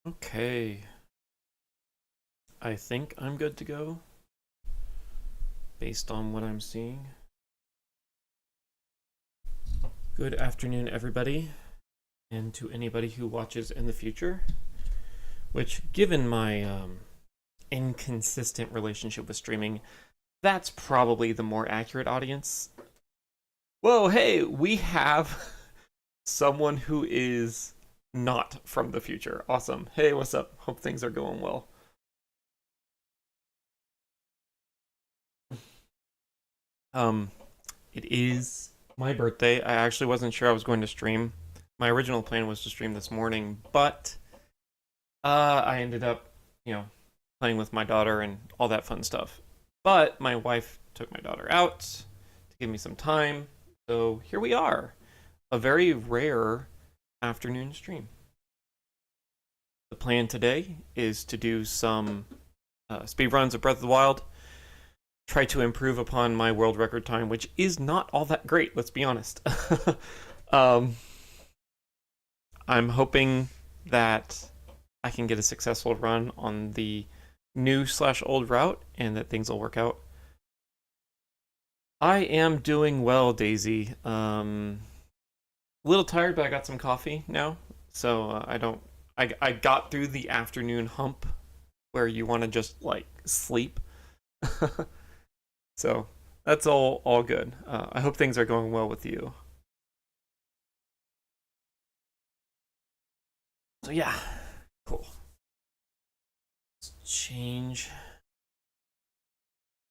Okay, I think I'm good to go based on what I'm seeing. Good afternoon, everybody, and to anybody who watches in the future, which, given my inconsistent relationship with streaming, that's probably the more accurate audience. Whoa, hey, we have someone who is not from the future. Awesome. Hey, what's up? Hope things are going well. Um, it is my birthday. I actually wasn't sure I was going to stream. My original plan was to stream this morning, but I ended up, you know, playing with my daughter and all that fun stuff. But my wife took my daughter out to give me some time, so here we are. A very rare afternoon stream. The plan today is to do some speed runs of Breath of the Wild, try to improve upon my world record time, which is not all that great, let's be honest. um, I'm hoping that I can get a successful run on the new/old route and that things will work out. I am doing well, Daisy. A little tired, but I got some coffee now, so I don't. I got through the afternoon hump where you want to just like sleep. So that's all good. I hope things are going well with you. So yeah, cool. Let's change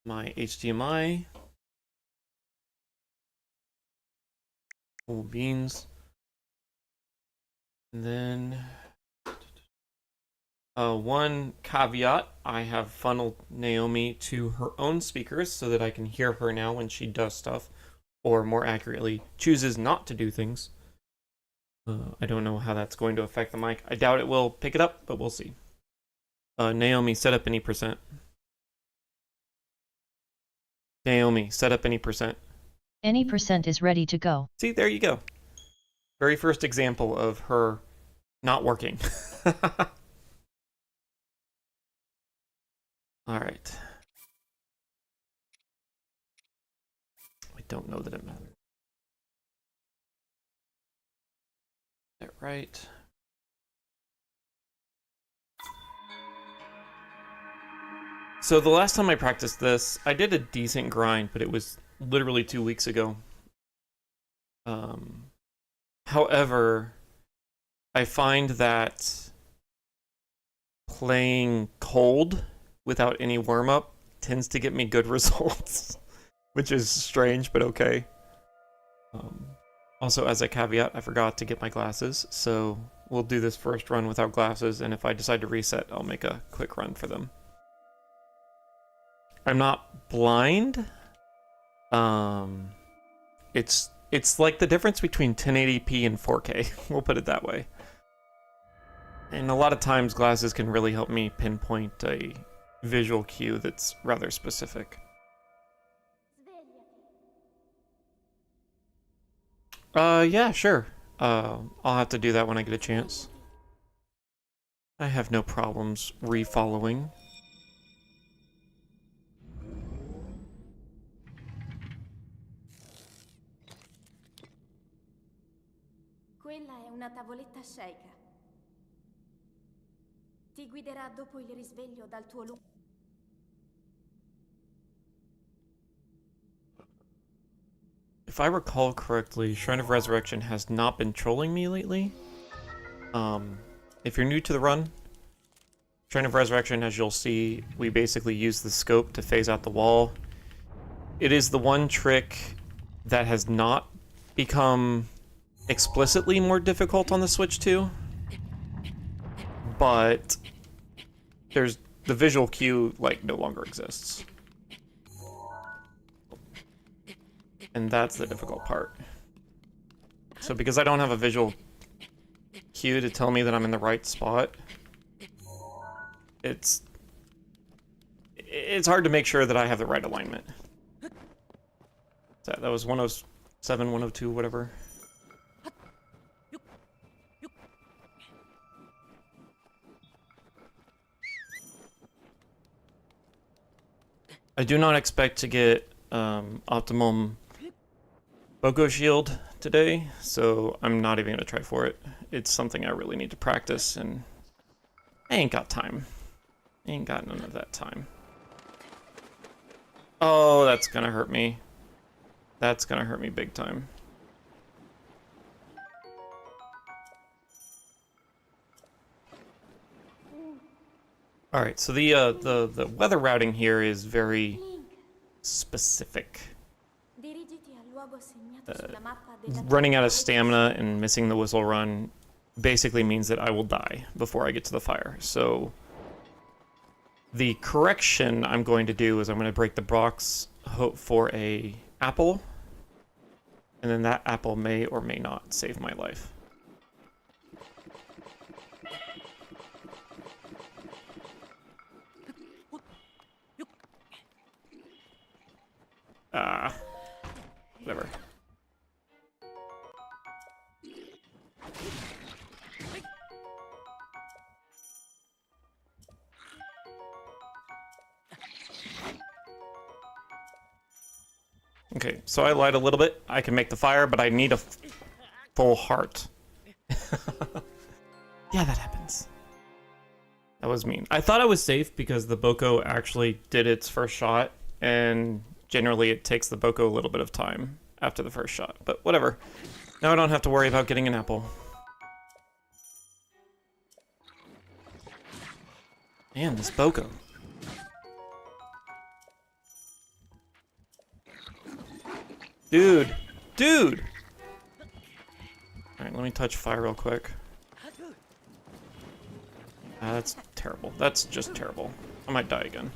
my HDMI. Cool beans. And then one caveat, I have funneled Naomi to her own speakers so that I can hear her now when she does stuff, or more accurately, chooses not to do things. I don't know how that's going to affect the mic. I doubt it will pick it up, but we'll see. Naomi, set up any percent. Naomi, set up any percent. Any percent is ready to go. See, there you go. Very first example of her not working. All right. I don't know that it matters. That right. So the last time I practiced this, I did a decent grind, but it was literally 2 weeks ago. However, I find that playing cold without any warm up tends to get me good results, which is strange, but okay. Also, as a caveat, I forgot to get my glasses, so we'll do this first run without glasses, and if I decide to reset, I'll make a quick run for them. I'm not blind. It's like the difference between 1080p and 4K. We'll put it that way. And a lot of times, glasses can really help me pinpoint a visual cue that's rather specific. Yeah, sure. I'll have to do that when I get a chance. I have no problems re-following. Quella è una tavoletta sceicca. Ti guiderà dopo il risveglio dal tuo lungo. If I recall correctly, Shrine of Resurrection has not been trolling me lately. If you're new to the run, Shrine of Resurrection, as you'll see, we basically use the scope to phase out the wall. It is the one trick that has not become explicitly more difficult on the Switch 2, but there's the visual cue like no longer exists. And that's the difficult part. So because I don't have a visual cue to tell me that I'm in the right spot, it's hard to make sure that I have the right alignment. So that was 107, 102, whatever. I do not expect to get optimum Boko shield today, so I'm not even gonna try for it. It's something I really need to practice, and I ain't got time. I ain't got none of that time. Oh, that's gonna hurt me. That's gonna hurt me big time. All right, so the weather routing here is very Link, specific. dirigiti al luogo segnato sulla mappa della Running out of tua stamina and missing the whistle run basically means that I will die before I get to the fire. So the correction I'm going to do is I'm going to break the box, hope for a apple, and then that apple may or may not save my life. Whatever. Okay, so I lied a little bit. I can make the fire, but I need a full heart. Yeah, that happens. That was mean. I thought I was safe because the Boko actually did its first shot, and generally it takes the Boko a little bit of time after the first shot. But whatever. Now I don't have to worry about getting an apple. Man, this Boko. Dude! Dude! Alright, let me touch fire real quick. That's terrible. That's just terrible. I might die again.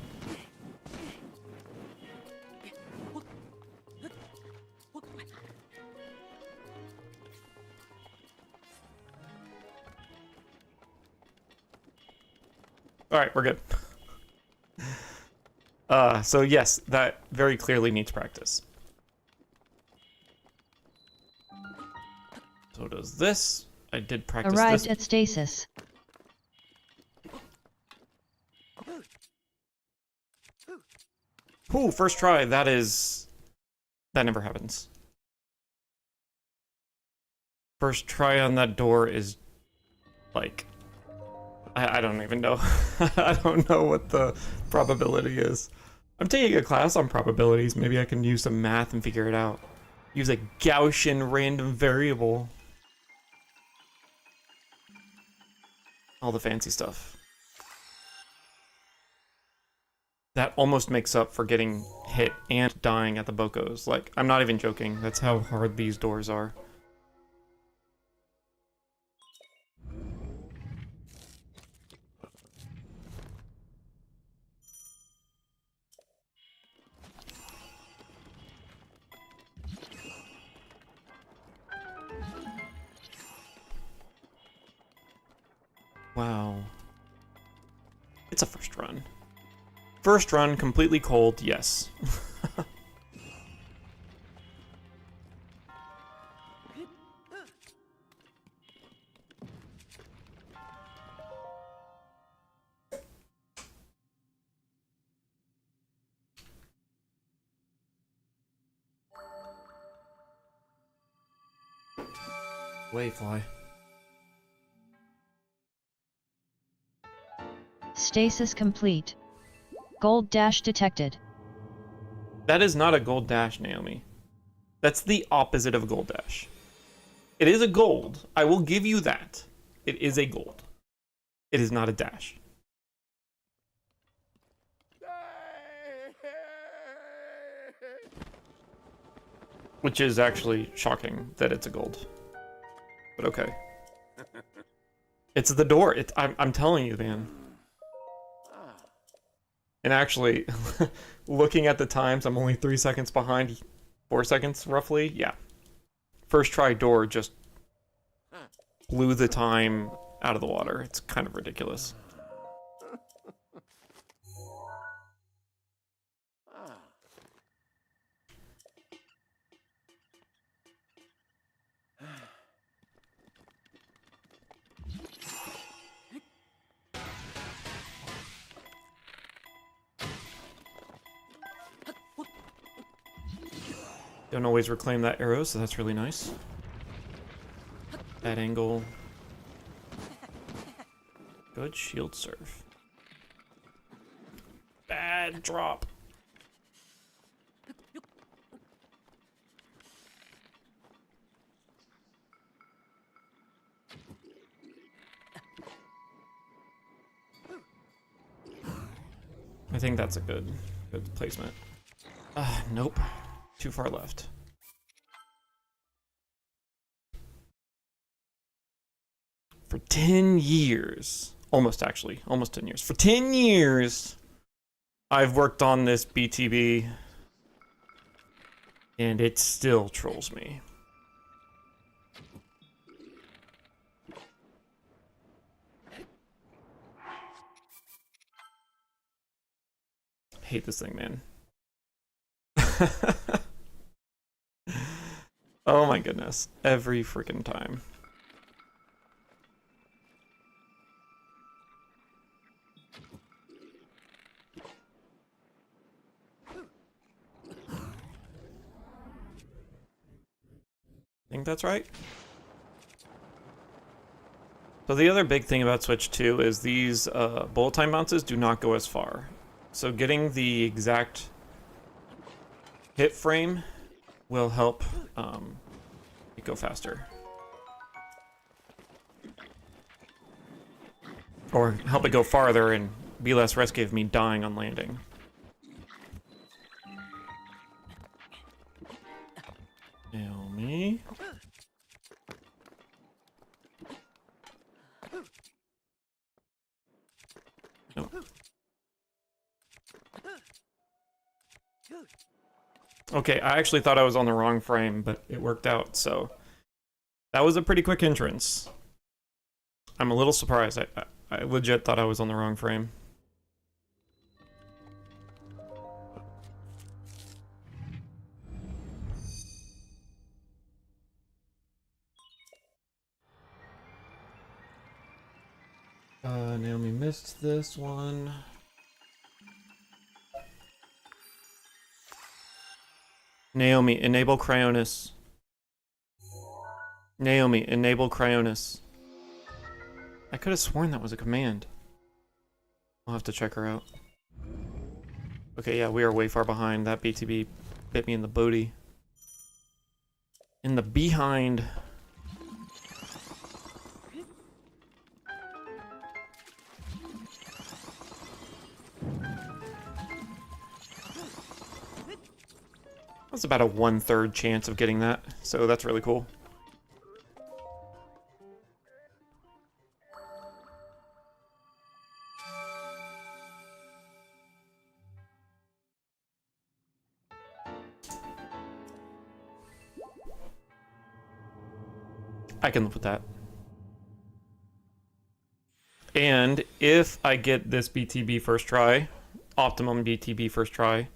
Alright, we're good. So yes, that very clearly needs practice. So does this. I did practice Arrived this. at stasis. Ooh, first try. That never happens. First try on that door is like, I don't even know. I don't know what the probability is. I'm taking a class on probabilities. Maybe I can use some math and figure it out. Use a Gaussian random variable. All the fancy stuff. That almost makes up for getting hit and dying at the Bokos. Like, I'm not even joking. That's how hard these doors are. Wow. It's a first run. First run, completely cold, yes. Wayfly. Stasis complete. Gold dash detected. That is not a gold dash, Naomi. That's the opposite of a gold dash. It is a gold. I will give you that. It is a gold. It is not a dash. Which is actually shocking that it's a gold. But okay. It's the door. I'm telling you, man. And actually, looking at the times, I'm only 3 seconds behind. 4 seconds, roughly? Yeah. First try door just blew the time out of the water. It's kind of ridiculous. Don't always reclaim that arrow, so that's really nice. Bad angle. Good shield surf. Bad drop. I think that's a good placement. Nope. Too far left. For 10 years, almost 10 years. For 10 years, I've worked on this BTB, and it still trolls me. Hate this thing, man. Oh my goodness. Every freaking time. Think that's right? So the other big thing about Switch 2 is these bullet time bounces do not go as far. So getting the exact hit frame will help it go faster. Or help it go farther and be less risky of me dying on landing. Nail me. No. Okay, I actually thought I was on the wrong frame, but it worked out, so that was a pretty quick entrance. I'm a little surprised. I legit thought I was on the wrong frame. Naomi missed this one. Naomi, enable Cryonis. Naomi, enable Cryonis. I could have sworn that was a command. I'll have to check her out. Okay, yeah, we are way far behind. That BTB bit me in the booty. In the behind. That's about a 1/3 chance of getting that, so that's really cool. I can live with that. And if I get this BTB first try, optimum BTB first try,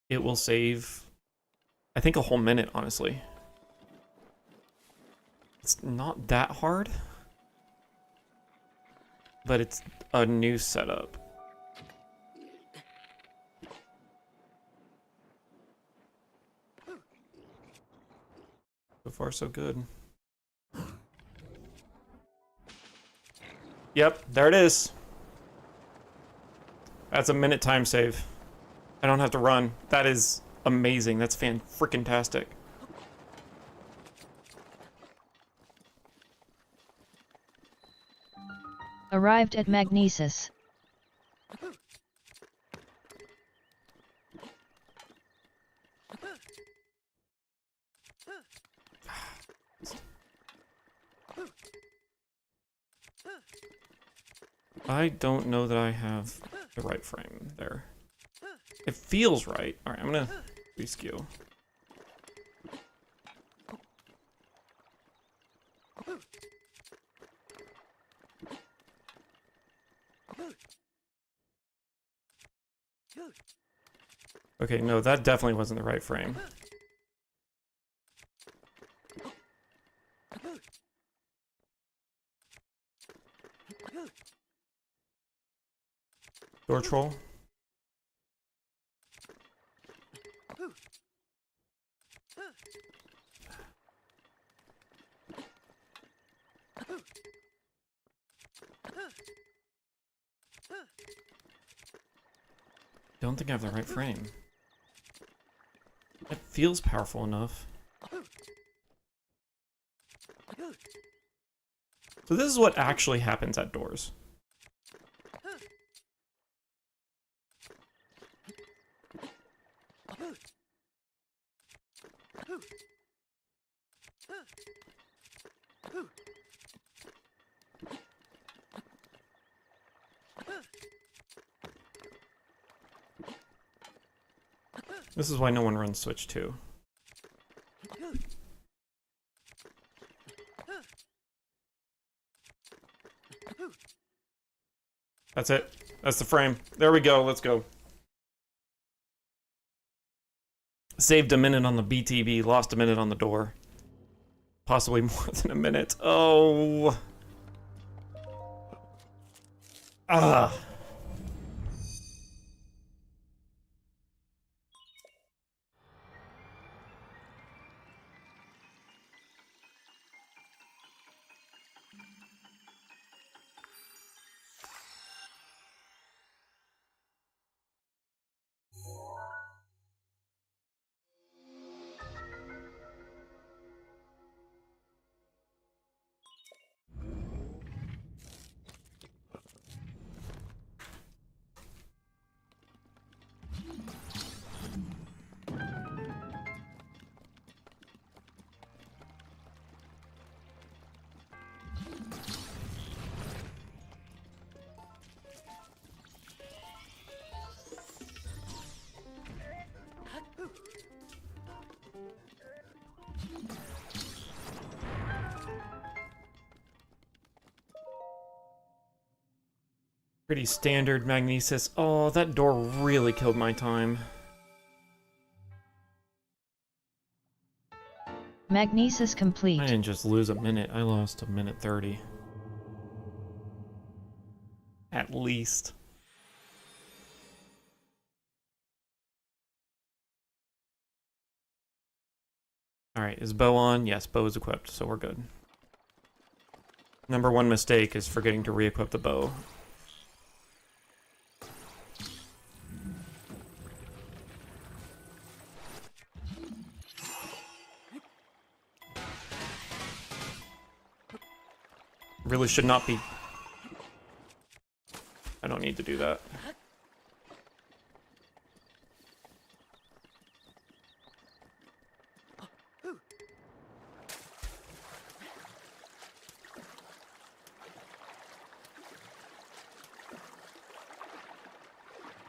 it will save, I think, a whole minute, honestly. It's not that hard, but it's a new setup. So far, so good. Yep, there it is. That's a minute time save. I don't have to run. That is amazing. That's fan-freaking-tastic. Arrived at Magnesis. I don't know that I have the right frame there. It feels right. All right, I'm gonna reskew. Okay, no, that definitely wasn't the right frame. Door troll. Don't think I have the right frame. It feels powerful enough. So this is what actually happens at doors. This is why no one runs Switch 2. That's it. That's the frame. There we go. Let's go. Saved a minute on the BTB, lost a minute on the door. Possibly more than a minute. Oh. Ah. Pretty standard magnesis. Oh, that door really killed my time. Magnesis I complete. didn't just lose a minute, I lost a minute 30. At least. Alright, is bow on? Yes, bow is equipped, so we're good. Number one mistake is forgetting to re-equip the bow. Really should not be. I don't need to do that.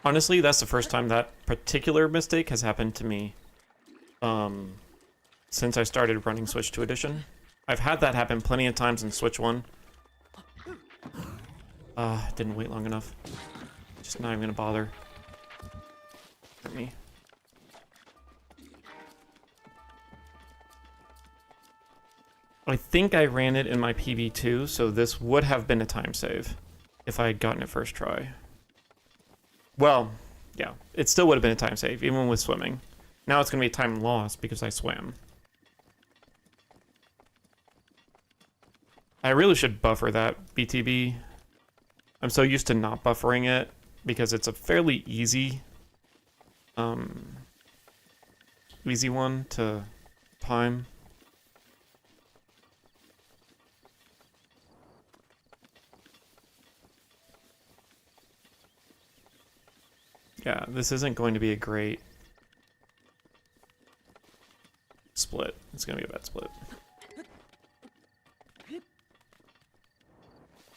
Honestly, that's the first time that particular mistake has happened to me. Since I started running Switch 2 Edition. I've had that happen plenty of times in Switch 1. Didn't wait long enough. Just not even gonna bother. Hurt me. I think I ran it in my PB2, so this would have been a time save if I had gotten it first try. Well, yeah, it still would have been a time save, even with swimming. Now it's gonna be a time loss because I swam. I really should buffer that BTB. I'm so used to not buffering it because it's a fairly easy one to time. Yeah, this isn't going to be a great split. It's going to be a bad split.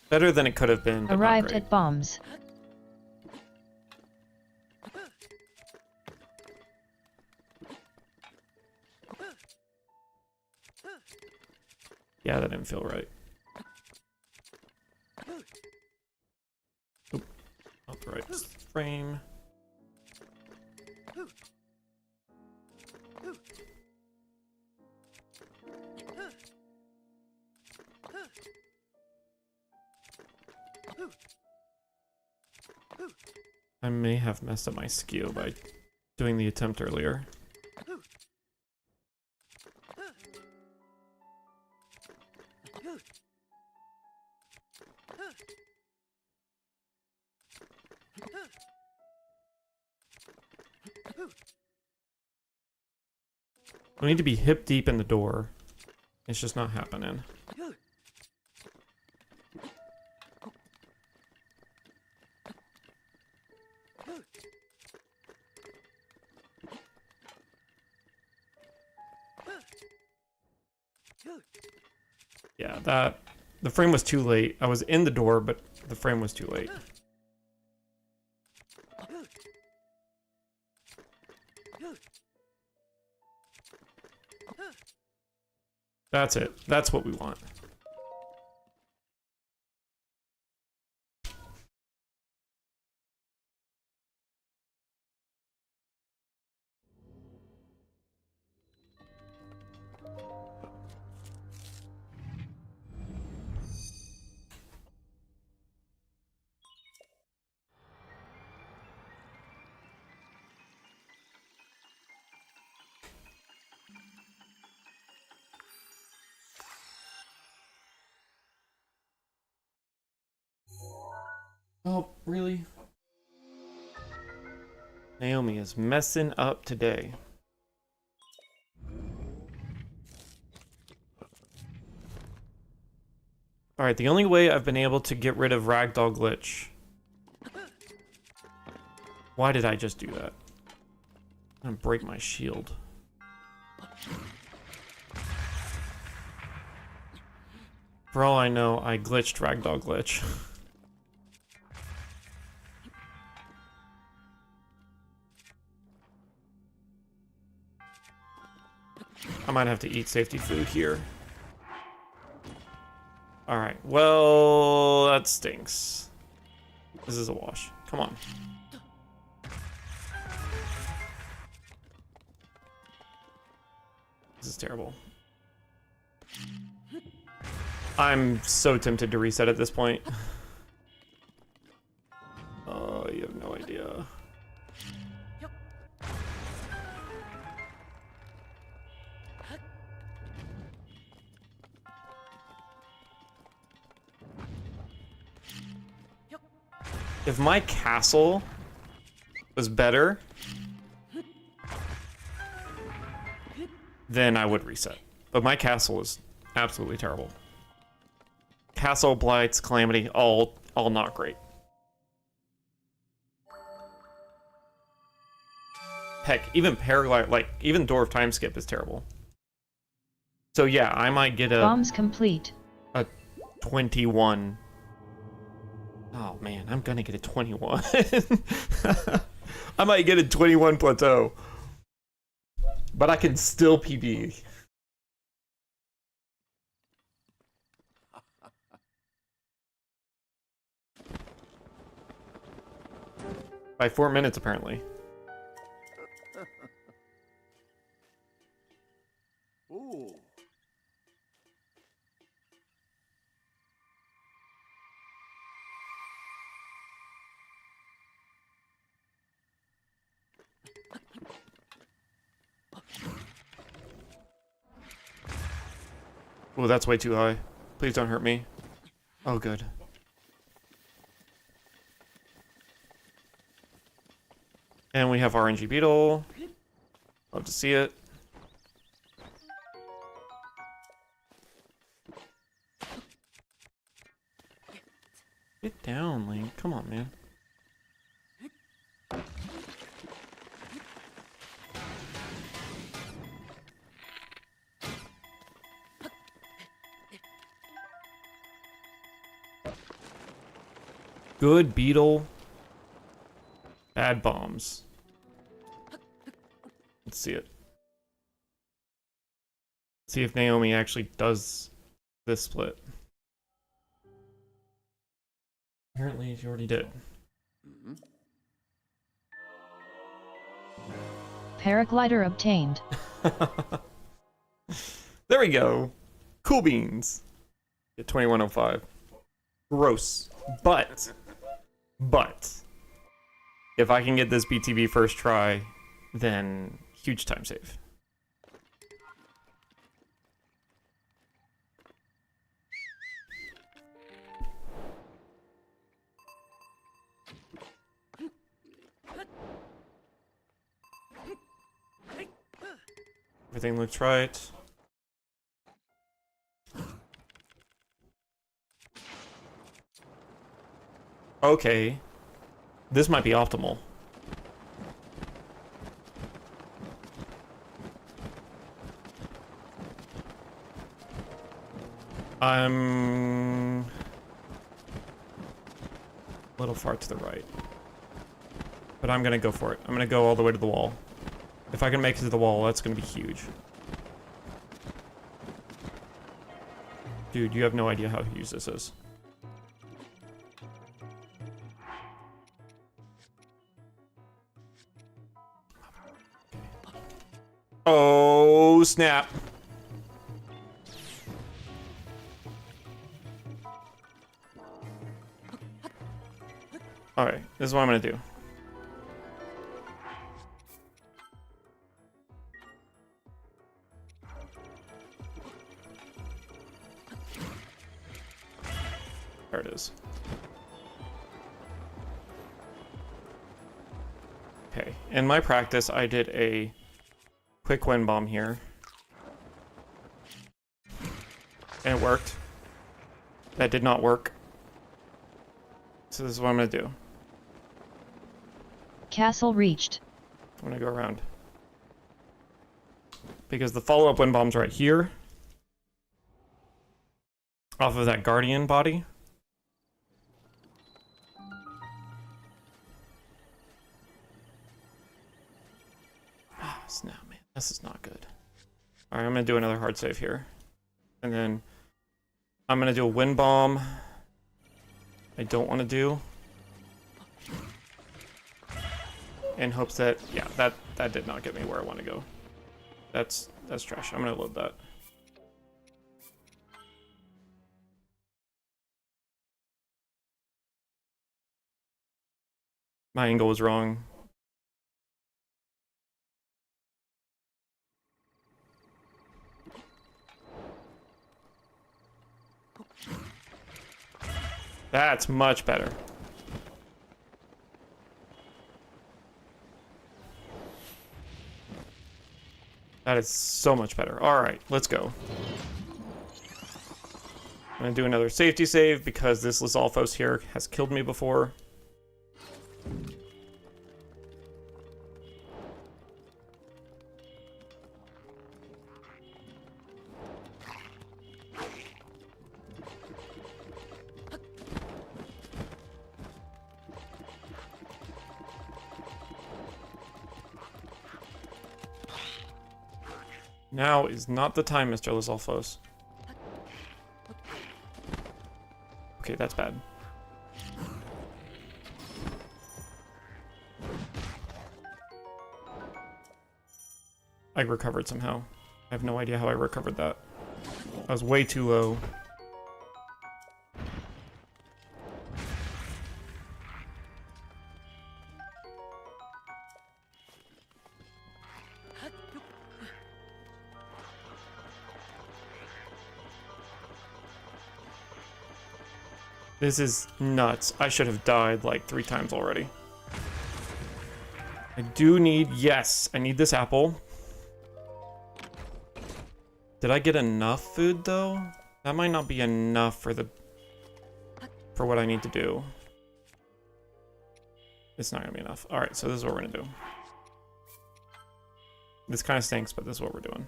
Better than it could have been, but Arrived not great. at bombs. Yeah, that didn't feel right. Oop, not the right frame. I may have messed up my skew by doing the attempt earlier. We need to be hip deep in the door. It's just not happening. Yeah, the frame was too late. I was in the door, but the frame was too late. That's it. That's what we want. Oh, really? Naomi is messing up today. Alright, the only way I've been able to get rid of Ragdoll Glitch. Why did I just do that? I'm gonna break my shield. For all I know, I glitched Ragdoll Glitch. I might have to eat safety food here. Alright, well, that stinks. This is a wash. Come on. This is terrible. I'm so tempted to reset at this point. Oh, you have no idea. If my castle was better, then I would reset. But my castle is absolutely terrible. Castle, blights, calamity, all not great. Heck, even paraglide, like even Door of Time Skip is terrible. So yeah, I might get Bombs complete. a 21. Oh man, I'm gonna get a 21. I might get a 21 plateau. But I can still PB. By 4 minutes, apparently. Ooh. Oh, that's way too high. Please don't hurt me. Oh, good. And we have RNG Beetle. Love to see it. Get down, Link. Come on, man. Good Beetle. Bad bombs. Let's see it. See if Naomi actually does this split. Apparently, she already did. Paraglider obtained. There we go. Cool beans. Get 2105. Gross. But, if I can get this BTB first try, then huge time save. Everything looks right. Okay. This might be optimal. I'm a little far to the right. But I'm gonna go for it. I'm gonna go all the way to the wall. If I can make it to the wall, that's gonna be huge. Dude, you have no idea how huge this is. Oh, snap. Alright, this is what I'm gonna do. There it is. Okay, in my practice, I did a quick wind bomb here. And it worked. That did not work. So this is what I'm gonna do. Castle reached. I'm gonna go around. Because the follow-up wind bomb's right here. Off of that guardian body. Ah, snap, man. This is not good. Alright, I'm gonna do another hard save here. And then I'm gonna do a wind bomb. I don't want to do. In hopes that, yeah, that did not get me where I want to go. That's trash. I'm gonna load that. My angle was wrong. That's much better. That is so much better. Alright, let's go. I'm gonna do another safety save because this Lizalfos here has killed me before. Now is not the time, Mr. Lizalfos. Okay, that's bad. I recovered somehow. I have no idea how I recovered that. I was way too low. This is nuts. I should have died like 3 times already. I do need, yes, I need this apple. Did I get enough food though? That might not be enough for what I need to do. It's not gonna be enough. All right, so this is what we're gonna do. This kind of stinks, but this is what we're doing.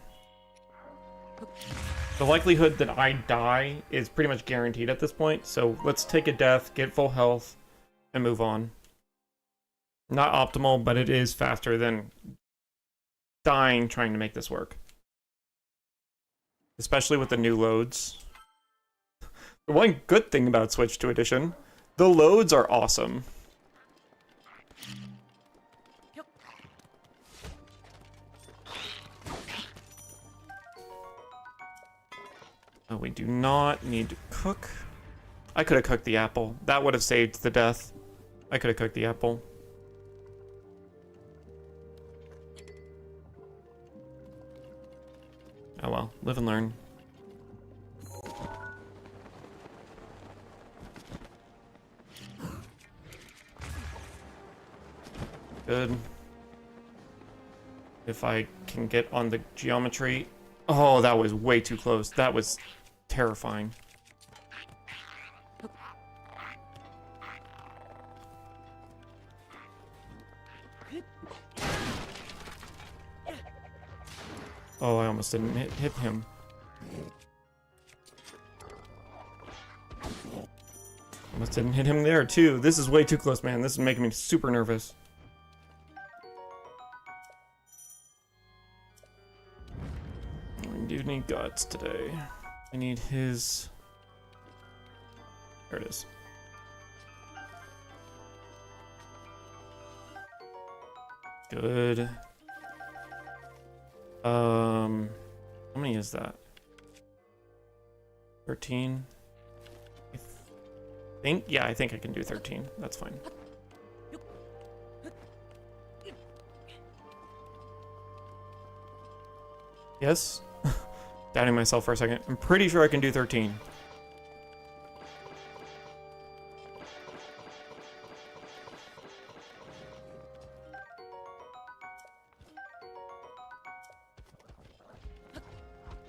The likelihood that I die is pretty much guaranteed at this point, so let's take a death, get full health, and move on. Not optimal, but it is faster than dying trying to make this work. Especially with the new loads. The one good thing about Switch 2 Edition, the loads are awesome. Oh, we do not need to cook. I could have cooked the apple. That would have saved the death. I could have cooked the apple. Oh well, live and learn. Good. If I can get on the geometry. Oh, that was way too close. That was terrifying. Oh, I almost didn't hit him. Almost didn't hit him there, too. This is way too close, man. This is making me super nervous. I do need guts today. I need his... There it is. Good. How many is that? 13? I think I can do 13. That's fine. Yes? Doubting myself for a second. I'm pretty sure I can do 13.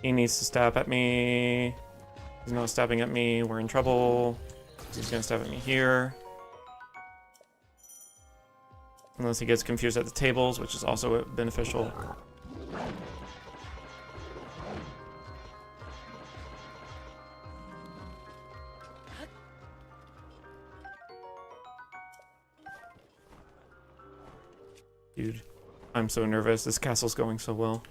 He needs to stab at me. He's not stabbing at me. We're in trouble. He's gonna stab at me here. Unless he gets confused at the tables, which is also beneficial. Dude, I'm so nervous. This castle's going so well.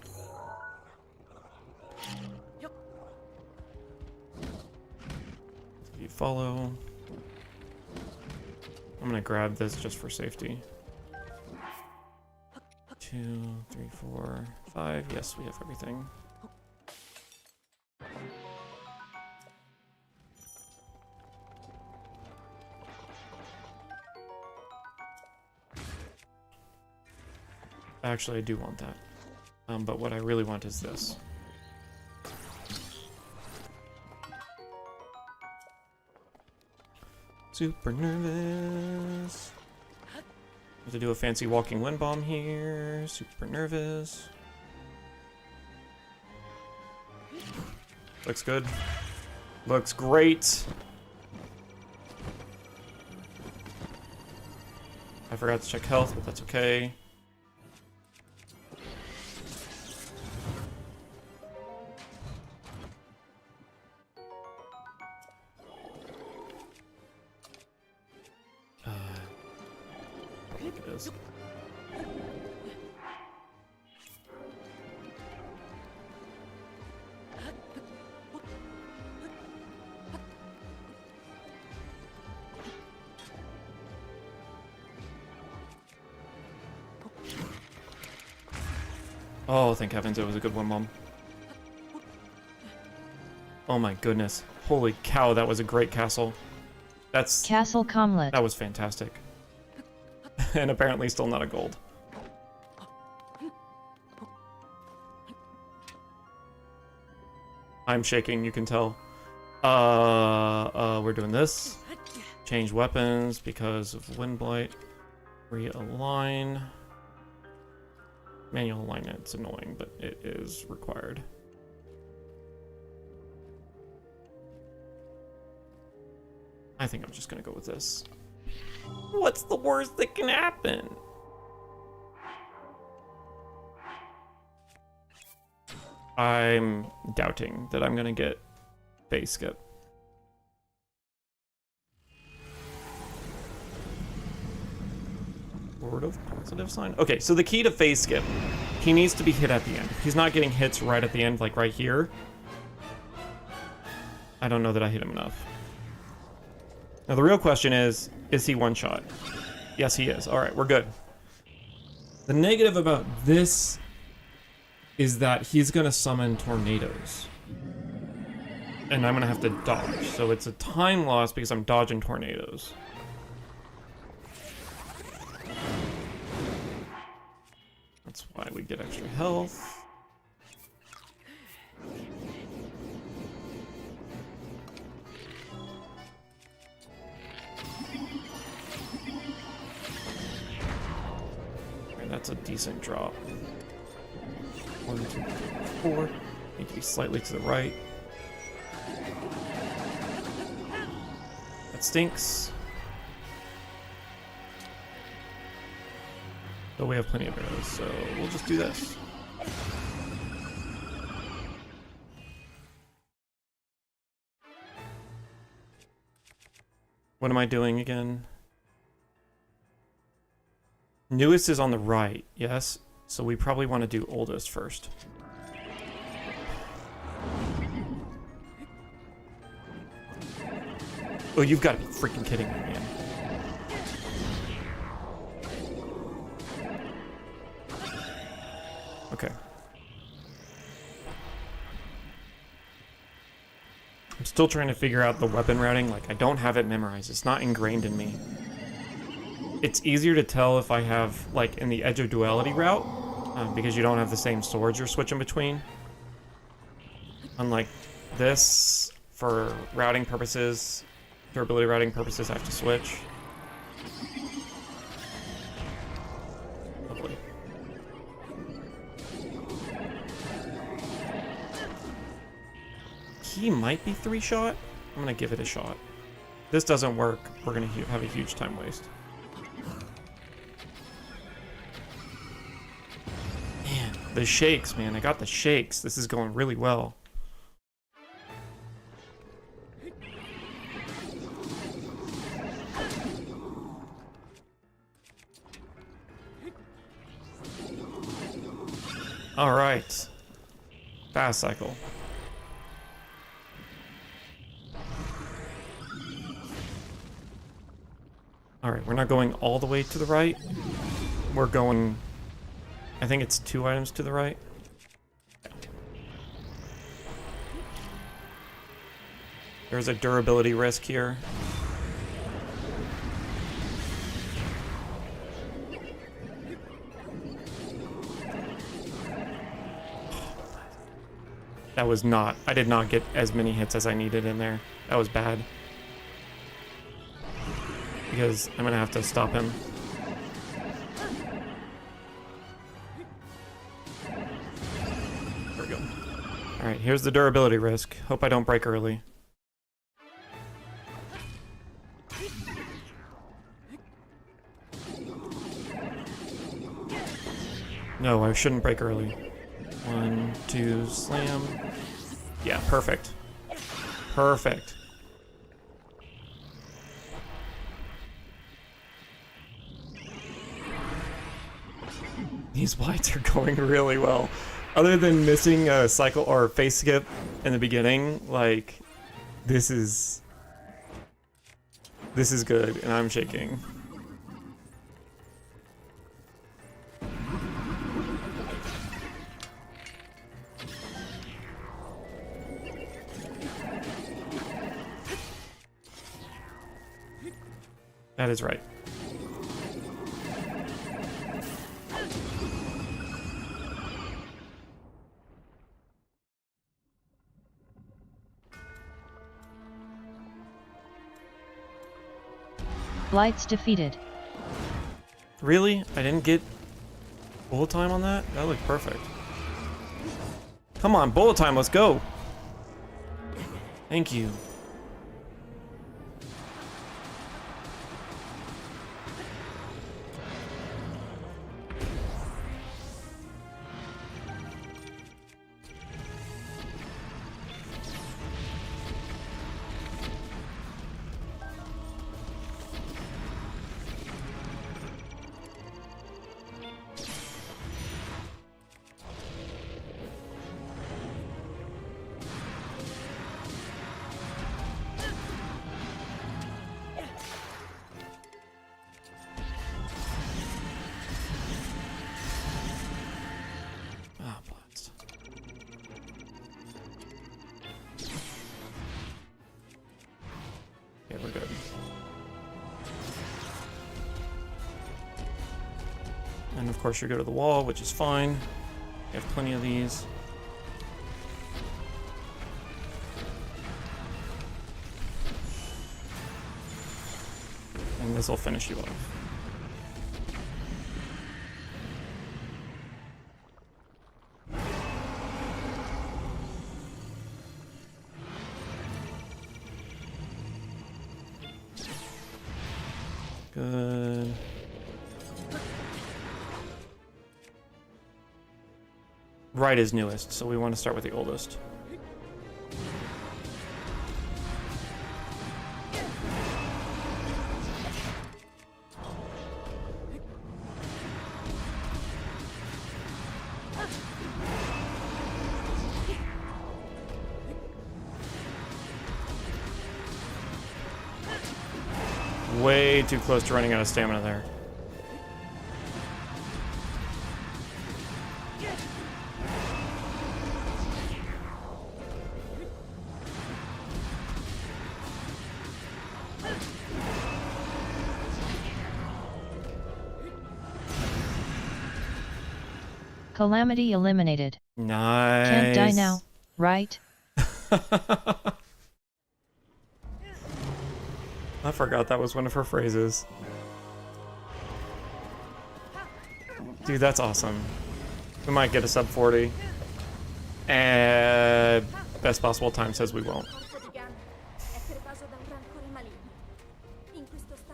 If you follow... I'm gonna grab this just for safety. 2, 3, 4, 5. Yes, we have everything. Actually, I do want that. But what I really want is this. Super nervous. Have to do a fancy walking wind bomb here. Super nervous. Looks good. Looks great. I forgot to check health, but that's okay. Oh, thank heavens, it was a good one, Mom. Oh my goodness. Holy cow, that was a great castle. That's... Castle Comlet. That was fantastic. And apparently still not a gold. I'm shaking, you can tell. We're doing this. Change weapons because of Wind Blight. Realign. Manual alignment's annoying, but it is required. I think I'm just gonna go with this. What's the worst that can happen? I'm doubting that I'm gonna get phase skip. Word of positive sign. Okay, so the key to phase skip, he needs to be hit at the end. He's not getting hits right at the end, like right here. I don't know that I hit him enough. Now the real question is he one shot? Yes, he is. All right, we're good. The negative about this is that he's gonna summon tornadoes. And I'm gonna have to dodge. So it's a time loss because I'm dodging tornadoes. That's why we get extra health. Okay, that's a decent drop. 1, 2, 3, 4. Need to be slightly to the right. That stinks. But we have plenty of arrows, so we'll just do this. What am I doing again? Newest is on the right, yes? So we probably want to do oldest first. Oh, you've got to be freaking kidding me, man. Okay. I'm still trying to figure out the weapon routing. Like, I don't have it memorized. It's not ingrained in me. It's easier to tell if I have, like, in the Edge of Duality route, because you don't have the same swords you're switching between. Unlike this, for routing purposes, durability routing purposes, I have to switch. Lovely. He might be 3-shot. I'm gonna give it a shot. If this doesn't work, we're gonna have a huge time waste. Man, the shakes, man. I got the shakes. This is going really well. All right. Fast cycle. All right, we're not going all the way to the right. We're going, I think it's 2 items to the right. There's a durability risk here. That was not, I did not get as many hits as I needed in there. That was bad. Because I'm gonna have to stop him. There we go. Alright, here's the durability risk. Hope I don't break early. No, I shouldn't break early. 1, 2, slam. Yeah, perfect. Perfect. These whites are going really well. Other than missing a cycle or face skip in the beginning, like, this is good, and I'm shaking. That is right. Blights defeated. Really? I didn't get bullet time on that? That looked perfect. Come on, bullet time, let's go. Thank you. Yeah, we're good. And of course you go to the wall, which is fine. You have plenty of these. And this will finish you off. Good. Right is newest, so we want to start with the oldest. Way too close to running out of stamina there. Calamity eliminated. Nice. Can't die now, right? I forgot that was one of her phrases. Dude, that's awesome. We might get a sub 40. And best possible time says we won't.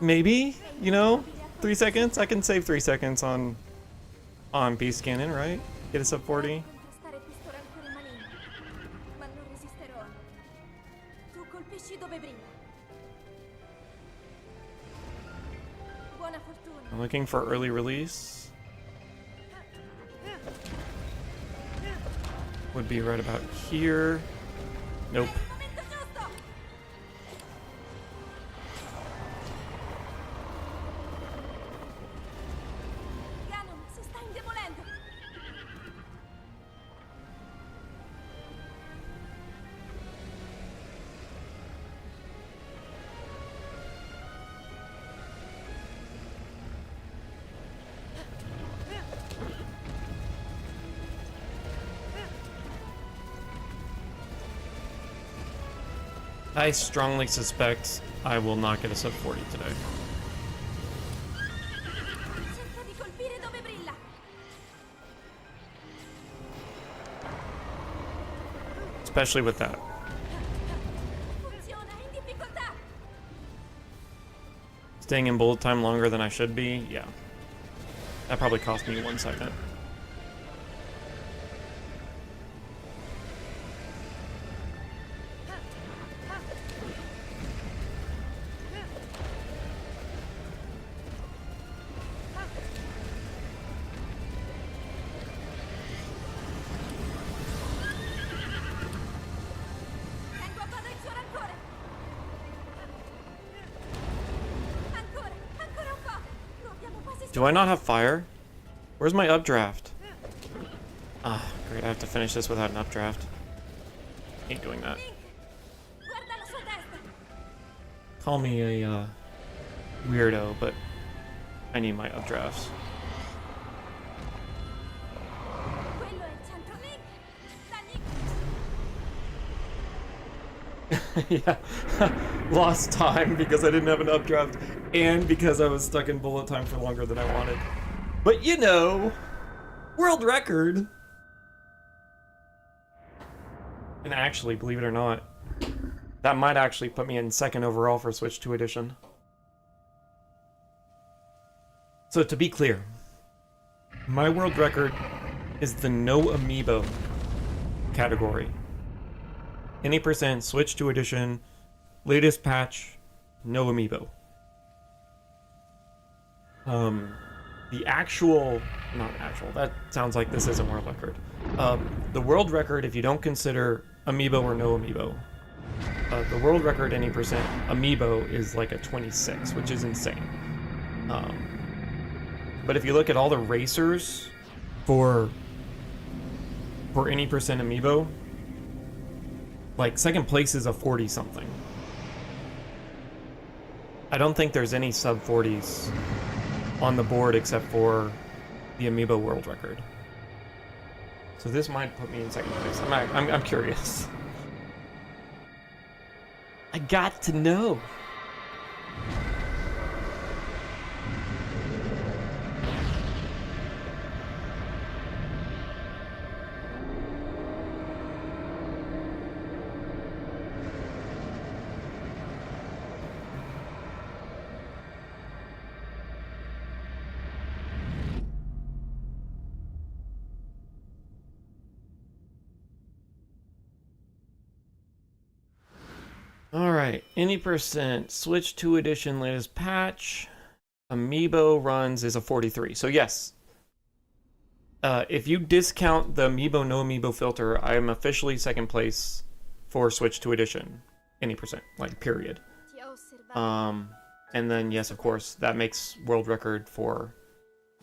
Maybe, you know, 3 seconds. I can save 3 seconds on beast cannon, right? Get a sub 40. I'm looking for early release. Would be right about here. Nope. I strongly suspect I will not get a sub 40 today. Especially with that. Staying in bullet time longer than I should be, yeah. That probably cost me 1 second. Do I not have fire? Where's my updraft? Ah, great. I have to finish this without an updraft. Ain't doing that. Call me a weirdo, but I need my updrafts. Yeah, lost time because I didn't have an updraft and because I was stuck in bullet time for longer than I wanted. But you know, world record. And actually, believe it or not, that might actually put me in second overall for Switch 2 edition. So to be clear, my world record is the no amiibo category. Any percent Switch 2 edition, latest patch, no amiibo. The actual, not actual, that sounds like this isn't world record. The world record, if you don't consider amiibo or no amiibo, the world record any percent amiibo is like a 26, which is insane. But if you look at all the racers for any percent amiibo, like second place is a 40 something. I don't think there's any sub 40s on the board except for the amiibo world record. So this might put me in second place. I'm curious. I got to know. right, any percent. Switch to edition latest patch. Amiibo runs is a 43. So yes, if you discount the Amiibo no Amiibo filter, I am officially second place for Switch to edition. Any percent, like period. Ti ho osservato. And then yes, of course, that makes world record for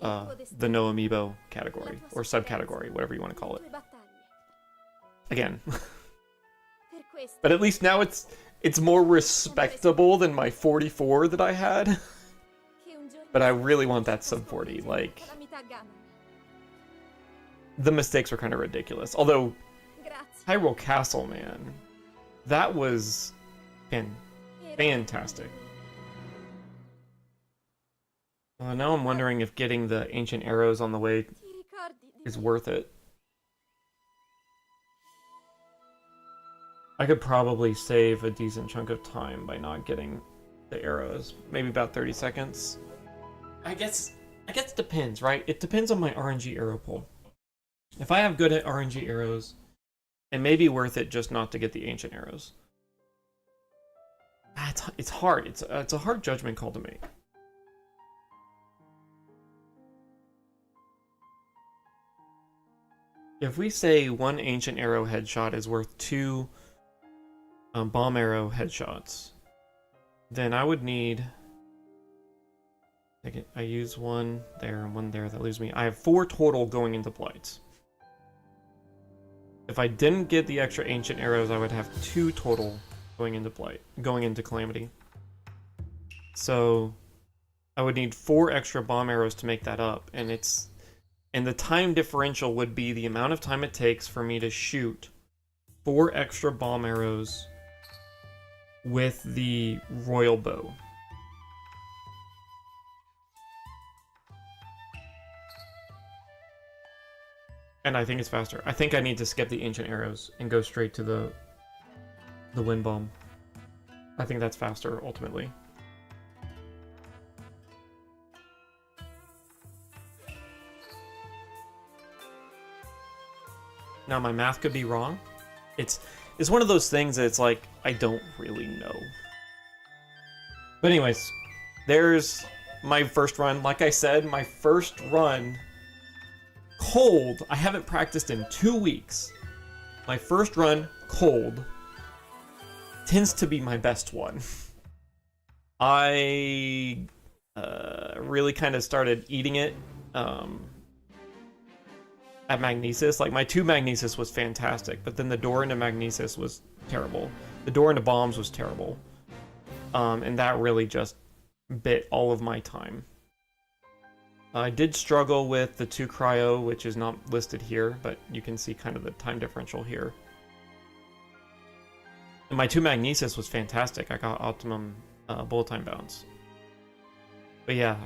the no Amiibo category or subcategory, whatever you want to call it. Le tue battaglie. Again, Per questo but at least now it's more respectable than my 44 that I had. che un giorno But I really want that sub 40. Like, calamità Ganon. the mistakes were kind of ridiculous. Although Grazie. Hyrule Castle, man, that was Era fantastic. Now I'm wondering if getting the ancient arrows on the way Ti ricordi di is me? worth it. I could probably save a decent chunk of time by not getting the arrows. Maybe about 30 seconds. I guess it depends, right? It depends on my RNG arrow pull. If I have good at RNG arrows, it may be worth it just not to get the ancient arrows. It's hard. It's a hard judgment call to make. If we say one ancient arrow headshot is worth 2 bomb arrow headshots, then I would need... I use one there and one there, that leaves me... I have 4 total going into Blights. If I didn't get the extra ancient arrows, I would have 2 total going into Calamity. So I would need 4 extra bomb arrows to make that up, and the time differential would be the amount of time it takes for me to shoot 4 extra bomb arrows with the royal bow. And I think it's faster. I think I need to skip the ancient arrows and go straight to the wind bomb. I think that's faster ultimately. Now my math could be wrong. It's one of those things that it's like I don't really know. But anyways, there's my first run. Like I said, my first run cold. I haven't practiced in 2 weeks. My first run cold tends to be my best one. I really kind of started eating it at Magnesis. Like, my 2 Magnesis was fantastic, but then the door into Magnesis was terrible. The door into bombs was terrible. And that really just bit all of my time. I did struggle with the 2 cryo, which is not listed here, but you can see kind of the time differential here. And my 2 Magnesis was fantastic. I got optimum bullet time bounce. But yeah,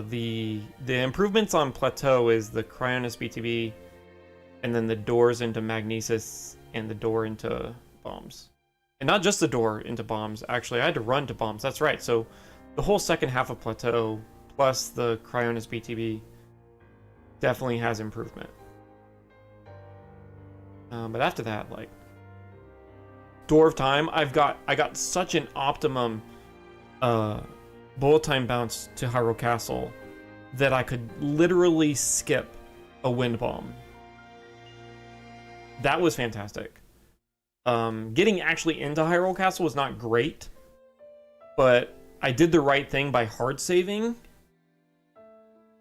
the improvements on Plateau is the Cryonis BTB, and then the doors into Magnesis and the door into bombs. And not just the door into bombs, actually, I had to run to bombs. That's right. So the whole second half of Plateau plus the Cryonis BTB definitely has improvement. But after that, like, Door of Time, I got such an optimum bullet time bounce to Hyrule Castle that I could literally skip a wind bomb. That was fantastic. Getting actually into Hyrule Castle was not great, but I did the right thing by hard saving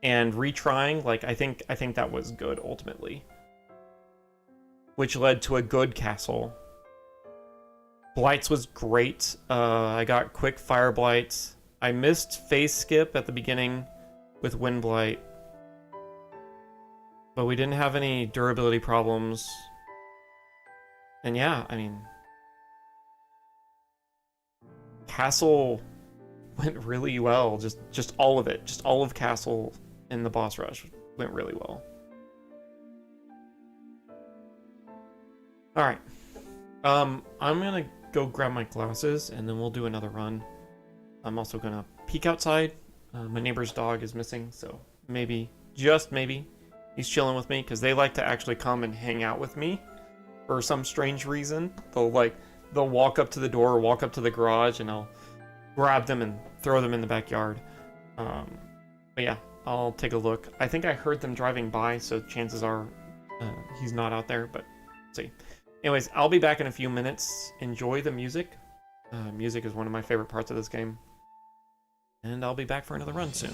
and retrying. Like, I think that was good ultimately, which led to a good castle. Blights was great. I got quick fire blights. I missed phase skip at the beginning with wind blight, but we didn't have any durability problems. And yeah, I mean, Castle went really well. Just all of it. Just all of Castle in the boss rush went really well. Alright. I'm gonna go grab my glasses and then we'll do another run. I'm also gonna peek outside. My neighbor's dog is missing, so maybe, just maybe, he's chilling with me because they like to actually come and hang out with me. For some strange reason, they'll like they'll walk up to the door or walk up to the garage, and I'll grab them and throw them in the backyard. But yeah, I'll take a look. I think I heard them driving by, so chances are he's not out there, but let's see. Anyways, I'll be back in a few minutes. Enjoy the music. Music is one of my favorite parts of this game. And I'll be back for another run soon.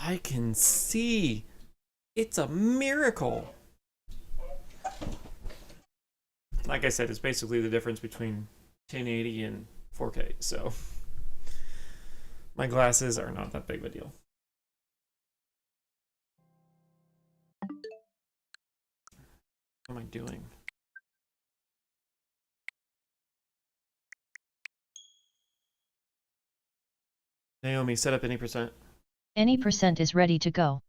I can see. It's a miracle. Like I said, it's basically the difference between 1080 and 4K. So, My glasses are not that big of a deal. What am I doing? Naomi, set up any percent. Any percent is ready to go.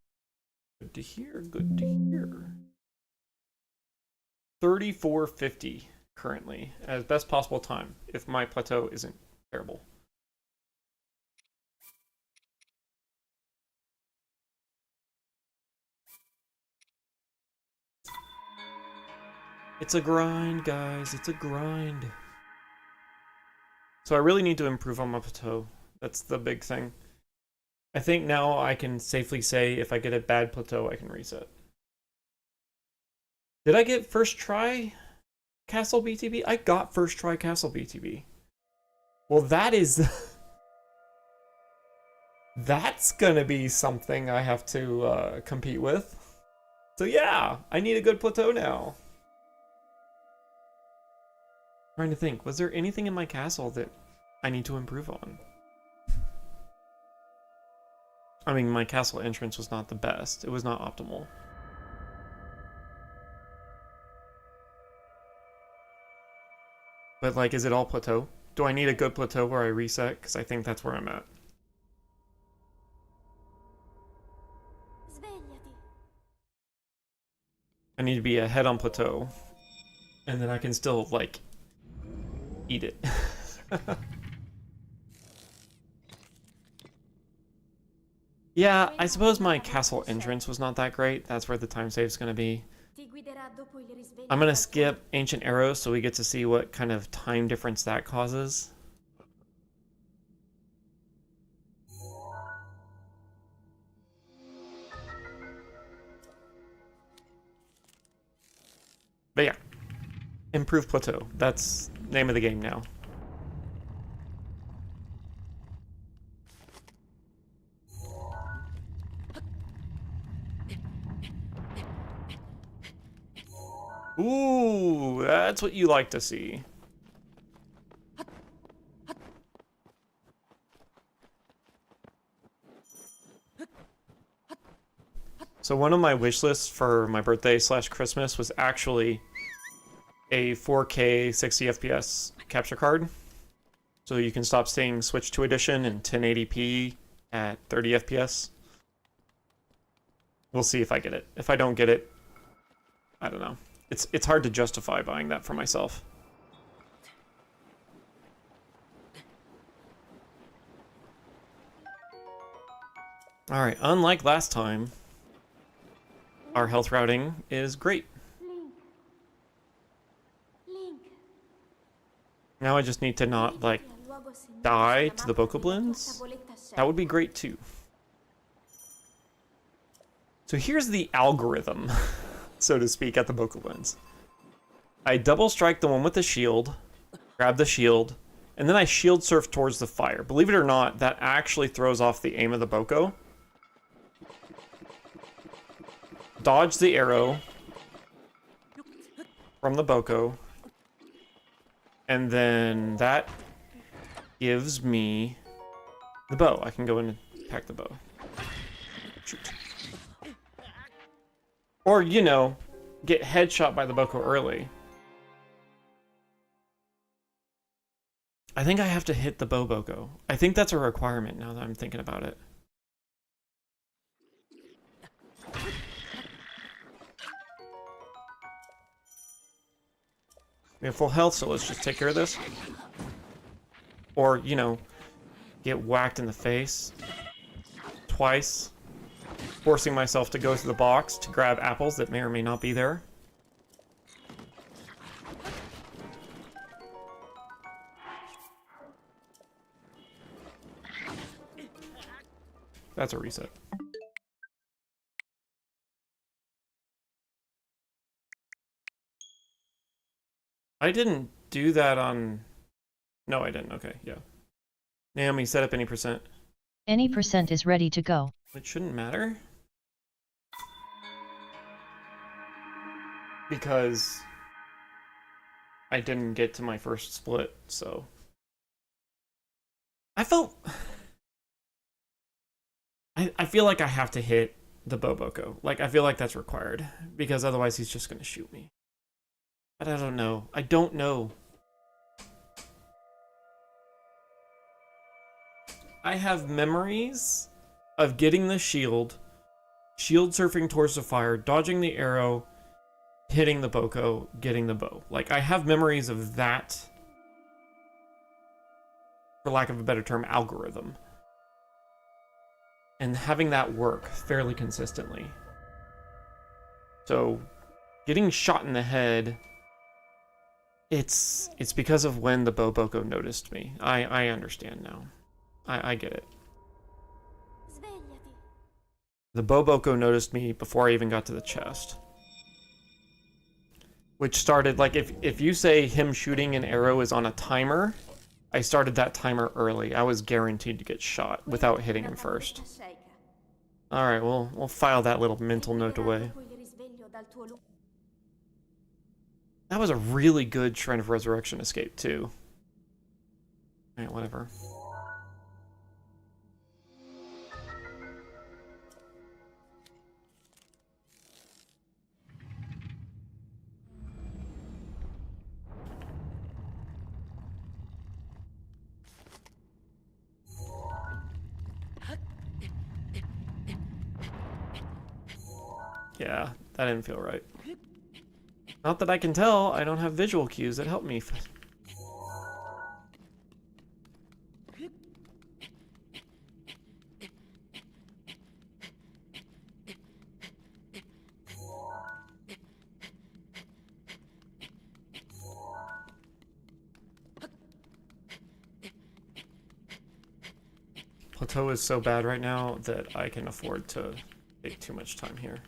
Good to hear, good to hear. 3450 currently, as best possible time, if my plateau isn't terrible. It's a grind, guys, it's a grind. So I really need to improve on my plateau. That's the big thing. I think now I can safely say if I get a bad plateau, I can reset. Did I get first try Castle BTB? I got first try Castle BTB. Well, that is... that's gonna be something I have to compete with. So yeah, I need a good plateau now. Trying to think, was there anything in my castle that I need to improve on? I mean, my castle entrance was not the best. It was not optimal. But like, is it all plateau? Do I need a good plateau where I reset? Because I think that's where I'm at. Svegliati. I need to be ahead on plateau. And then I can still, like, eat it. Yeah, I suppose my castle entrance was not that great. That's where the time save's gonna be. Ti guiderà dopo il risveglio I'm gonna dal skip Ancient Arrows so we get to see what kind of time difference that causes. But yeah, improve plateau. That's name of the game now. Ooh, that's what you like to see. So one of my wish lists for my birthday / Christmas was actually a 4K 60 FPS capture card. So you can stop seeing Switch 2 Edition and 1080p at 30 FPS. We'll see if I get it. If I don't get it, I don't know. It's hard to justify buying that for myself. Alright, unlike last time, our health routing is great. Link. Link. Now I just need to not, like, Dirigiti al luogo segnato die sulla to the mappa della tua bokoblins. tavoletta That scelta. would be great too. So here's the algorithm, so to speak, at the bokoblins. I double strike the one with the shield, grab the shield, and then I shield surf towards the fire. Believe it or not, that actually throws off the aim of the boko. Dodge the arrow from the boko, and then that gives me the bow. I can go in and pack the bow. Shoot. Or, you know, get headshot by the boko early. I think I have to hit the bow boko. I think that's a requirement now that I'm thinking about it. We have full health, so let's just take care of this. Or, you know, get whacked in the face twice, forcing myself to go to the box to grab apples that may or may not be there. That's a reset. I didn't do that on... No, I didn't. Okay, yeah. Naomi, set up any percent. Any percent is ready to go. It shouldn't matter. Because I didn't get to my first split, so... I felt... I feel like I have to hit the Boboko. Like, I feel like that's required. Because otherwise he's just going to shoot me. But I don't know. I don't know. I have memories of getting the shield surfing towards the fire, dodging the arrow, hitting the Boko, getting the bow. Like, I have memories of that, for lack of a better term, algorithm. And having that work fairly consistently. So, getting shot in the head, it's because of when the Boko noticed me. I understand now. I get it. Svegliati. The Boko noticed me before I even got to the chest. Which started, like, if you say him shooting an arrow is on a timer, I started that timer early. I was guaranteed to get shot without hitting him first. Alright, we'll file that little mental note away. That was a really good Shrine of Resurrection escape, too. Alright, whatever. Yeah, that didn't feel right. Not that I can tell, I don't have visual cues that help me. Plateau is so bad right now that I can afford to take too much time here.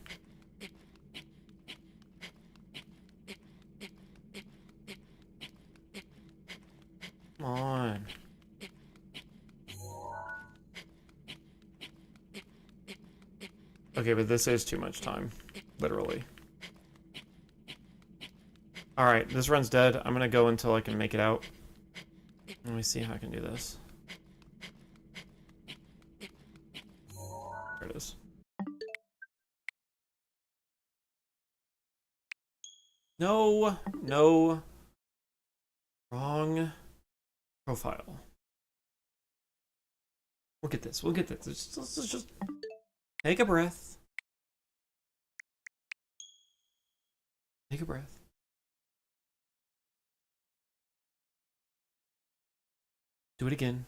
Come on. Okay, but this is too much time. Literally. Alright, this run's dead. I'm gonna go until I can make it out. Let me see how I can do this. There it is. No, no. Wrong profile. We'll get this. We'll get this. Let's just take a breath. Take a breath. Do it again.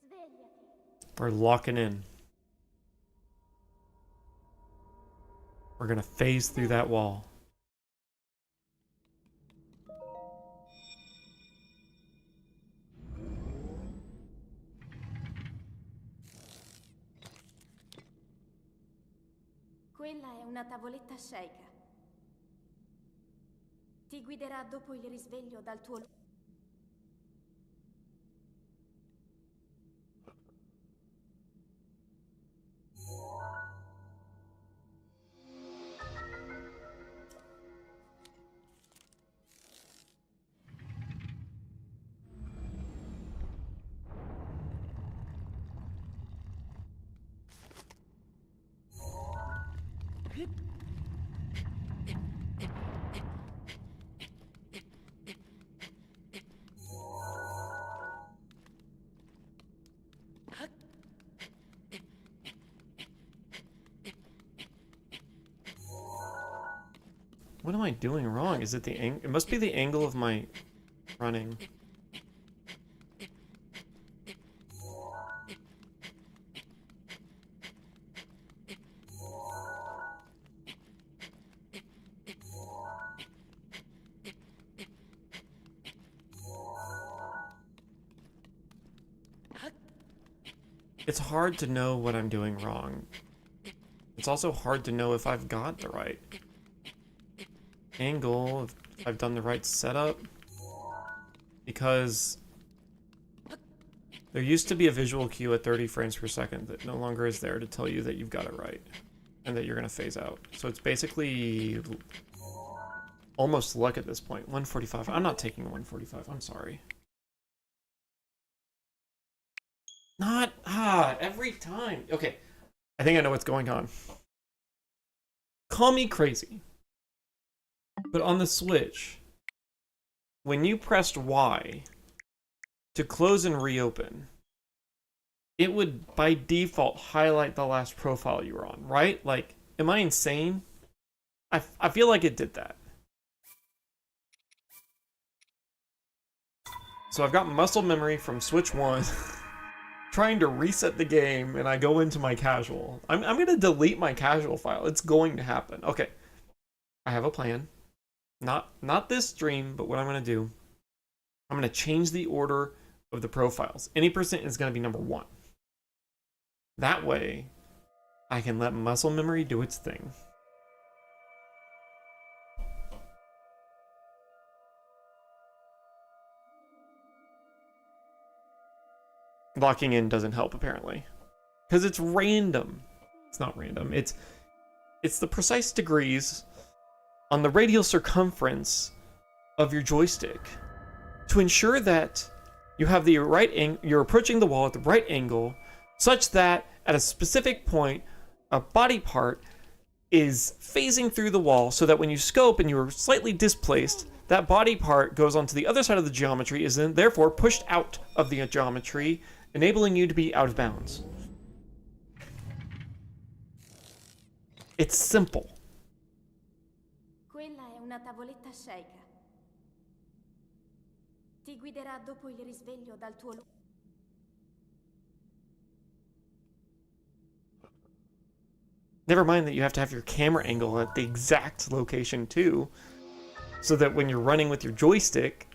Svegliati. We're locking in. We're gonna phase through that wall. Quella è una tavoletta sceicca. Ti guiderà dopo il risveglio dal tuo... What am I doing wrong? Is it the angle? It must be the angle of my running. It's hard to know what I'm doing wrong. It's also hard to know if I've got the right angle, if I've done the right setup. Because there used to be a visual cue at 30 frames per second that no longer is there to tell you that you've got it right and that you're going to phase out. So it's basically almost luck at this point. 145. I'm not taking 145. I'm sorry. Not, every time. Okay, I think I know what's going on. Call me crazy. But on the Switch, when you pressed Y to close and reopen, it would, by default, highlight the last profile you were on, right? Like, am I insane? I feel like it did that. So I've got muscle memory from Switch 1, trying to reset the game, and I go into my casual. I'm going to delete my casual file. It's going to happen. Okay, I have a plan. Not this stream, but what I'm going to do, I'm going to change the order of the profiles. Any percent is going to be number 1. That way, I can let muscle memory do its thing. Locking in doesn't help, apparently. Because it's random. It's not random. It's the precise degrees on the radial circumference of your joystick to ensure that you have the right angle, you're approaching the wall at the right angle, such that at a specific point, a body part is phasing through the wall so that when you scope and you're slightly displaced, that body part goes onto the other side of the geometry, is then therefore pushed out of the geometry, enabling you to be out of bounds. It's simple. Quella è una tavoletta sceicca. Ti guiderà dopo il risveglio dal tuo Never mind that you have to have your camera angle at the exact location too, so that when you're running with your joystick,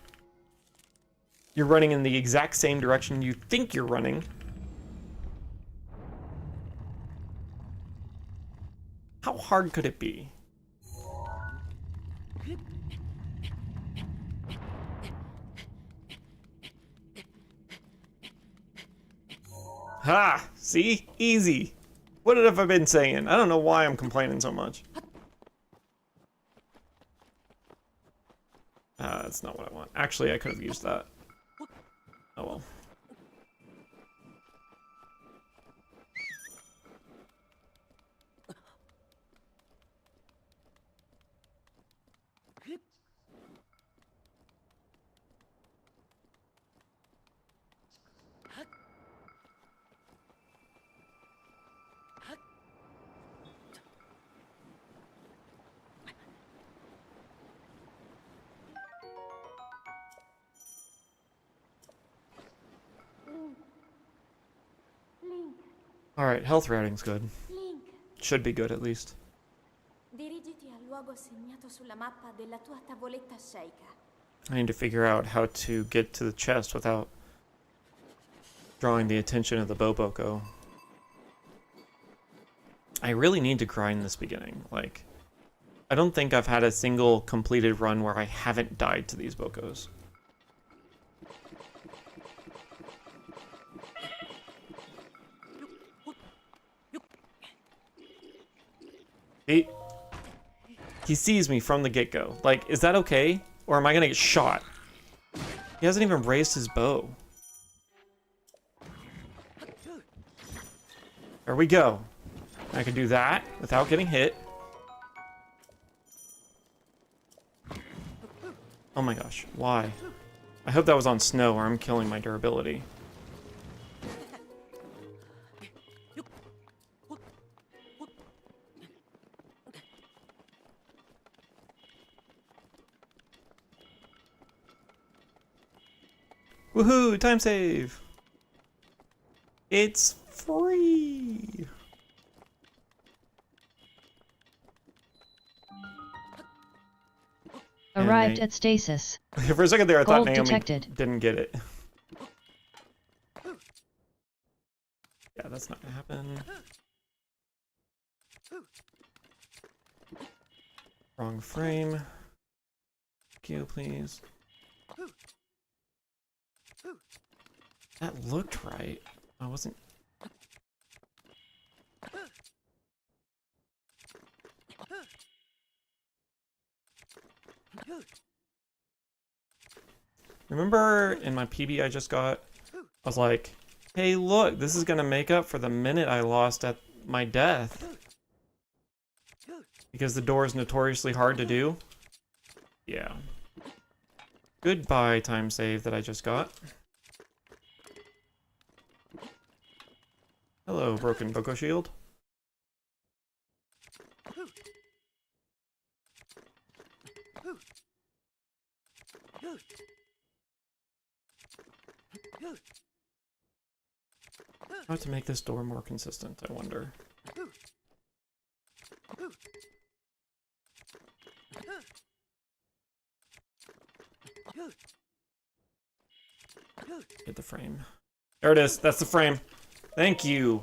you're running in the exact same direction you think you're running. How hard could it be? Ha! See? Easy. What have I been saying? I don't know why I'm complaining so much. That's not what I want. Actually, I could have used that. Oh well. Link, Alright, health routing's good. Link, Should be good at least. dirigiti al luogo segnato sulla mappa della tua tavoletta sceicca. I need to figure out how to get to the chest without drawing the attention of the Boboko. I really need to grind this beginning. Like, I don't think I've had a single completed run where I haven't died to these Bokos. He sees me from the get-go. Like, is that okay? Or am I gonna get shot? He hasn't even raised his bow. There we go. I can do that without getting hit. Oh my gosh, why? I hope that was on snow or I'm killing my durability. Woohoo! Time save! It's free! Arrived at stasis. For a second there, I thought Gold Naomi detected. didn't get it. Yeah, that's not gonna happen. Wrong frame. Q, please. That looked right. I wasn't. Remember in my PB I just got, I was like, hey look, this is gonna make up for the minute I lost at my death. Because the door is notoriously hard to do. Yeah. Goodbye time save that I just got. Hello, broken Boko shield. How to make this door more consistent, I wonder. Get the frame. There it is, that's the frame. Thank you.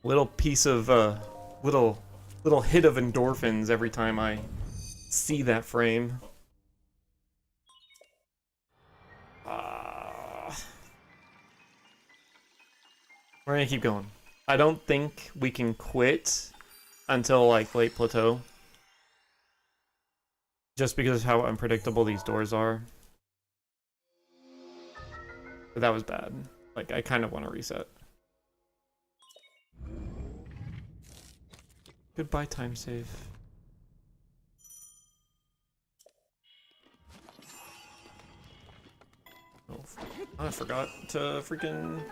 Little piece of, little hit of endorphins every time I see that frame. We're gonna keep going. I don't think we can quit until, like, late plateau. Just because of how unpredictable these doors are. But that was bad. Like, I kind of want to reset. Goodbye, time save. Oh, I forgot to freaking...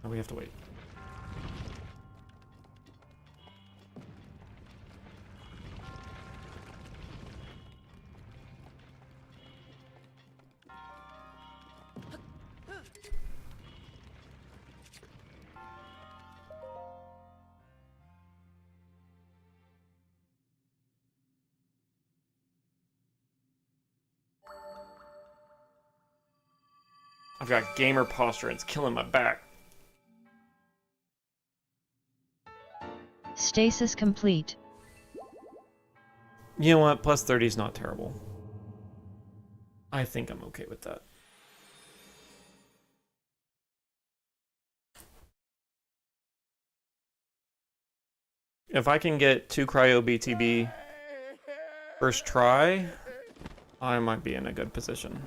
Oh, we have to wait. I've got gamer posture, it's killing my back. Stasis complete. You know what? Plus 30 is not terrible. I think I'm okay with that. If I can get 2 cryo BTB first try, I might be in a good position.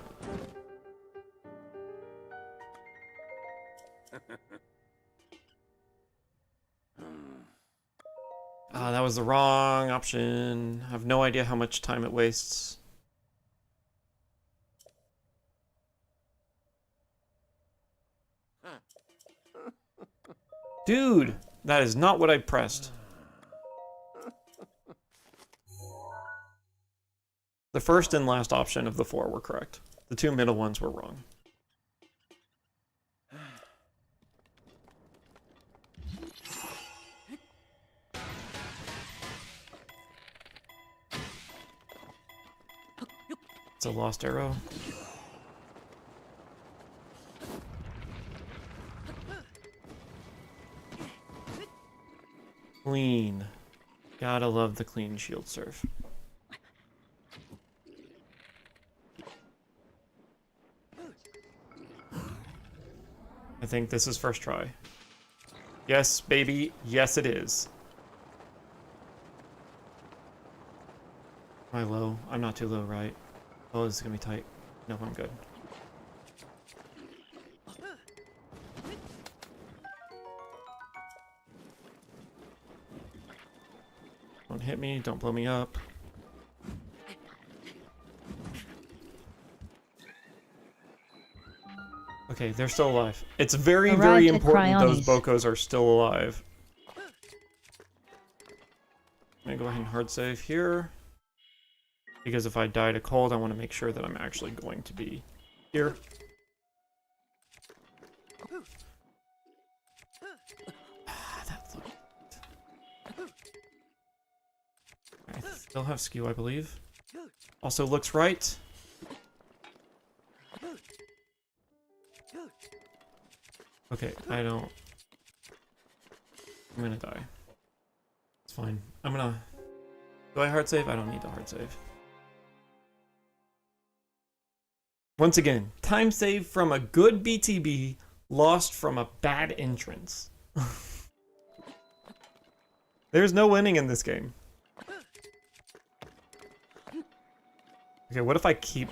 That was the wrong option. I have no idea how much time it wastes. Dude, that is not what I pressed. The first and last option of the 4 were correct. The 2 middle ones were wrong. It's a lost arrow. Clean. Gotta love the clean shield surf. I think this is first try. Yes, baby. Yes, it is. Am I low? I'm not too low, right? Oh, this is gonna be tight. No, I'm good. Don't hit me, don't blow me up. Okay, they're still alive. It's very, very Arrived at important those Cryonies. Bokos are still alive. hard save here. Because if I die to cold, I want to make sure that I'm actually going to be here. That looked... I still have skew, I believe. Also looks right. Okay, I don't... I'm gonna die. It's fine. I'm gonna... Do I hard save? I don't need to hard save. Once again, time saved from a good BTB, lost from a bad entrance. There's no winning in this game. Okay, what if I keep...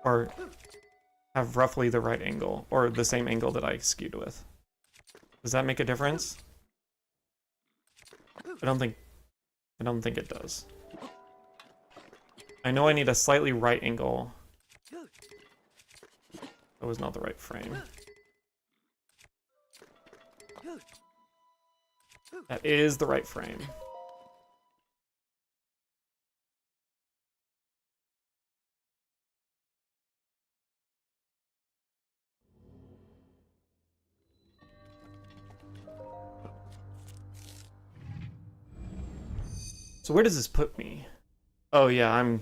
or have roughly the right angle, or the same angle that I skewed with? Does that make a difference? I don't think it does. I know I need a slightly right angle. That was not the right frame. That is the right frame. So where does this put me? Oh yeah, I'm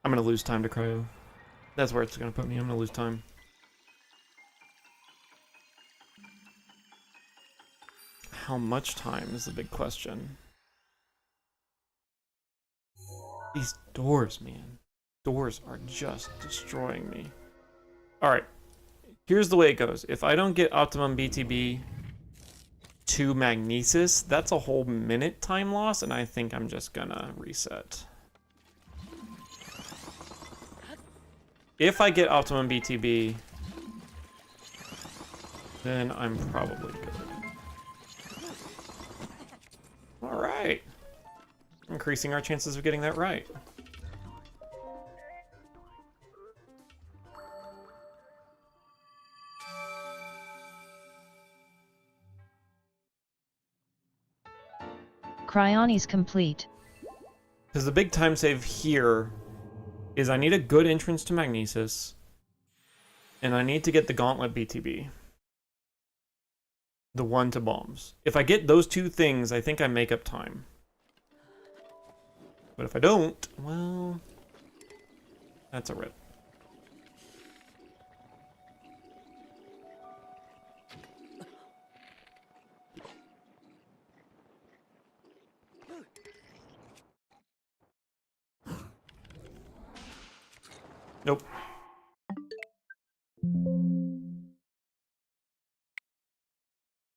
gonna lose time to cryo. That's where it's gonna put me. I'm gonna lose time. How much time is the big question. These doors, man. Doors are just destroying me. Alright. Here's the way it goes. If I don't get optimum BTB to Magnesis, that's a whole minute time loss, and I think I'm just gonna reset. If I get optimum BTB, then I'm probably good. Alright. Increasing our chances of getting that right. Cryoni's complete. Because the big time save here is I need a good entrance to Magnesis, and I need to get the Gauntlet BTB. The one to bombs. If I get those two things, I think I make up time. But if I don't, well, that's a rip. Nope.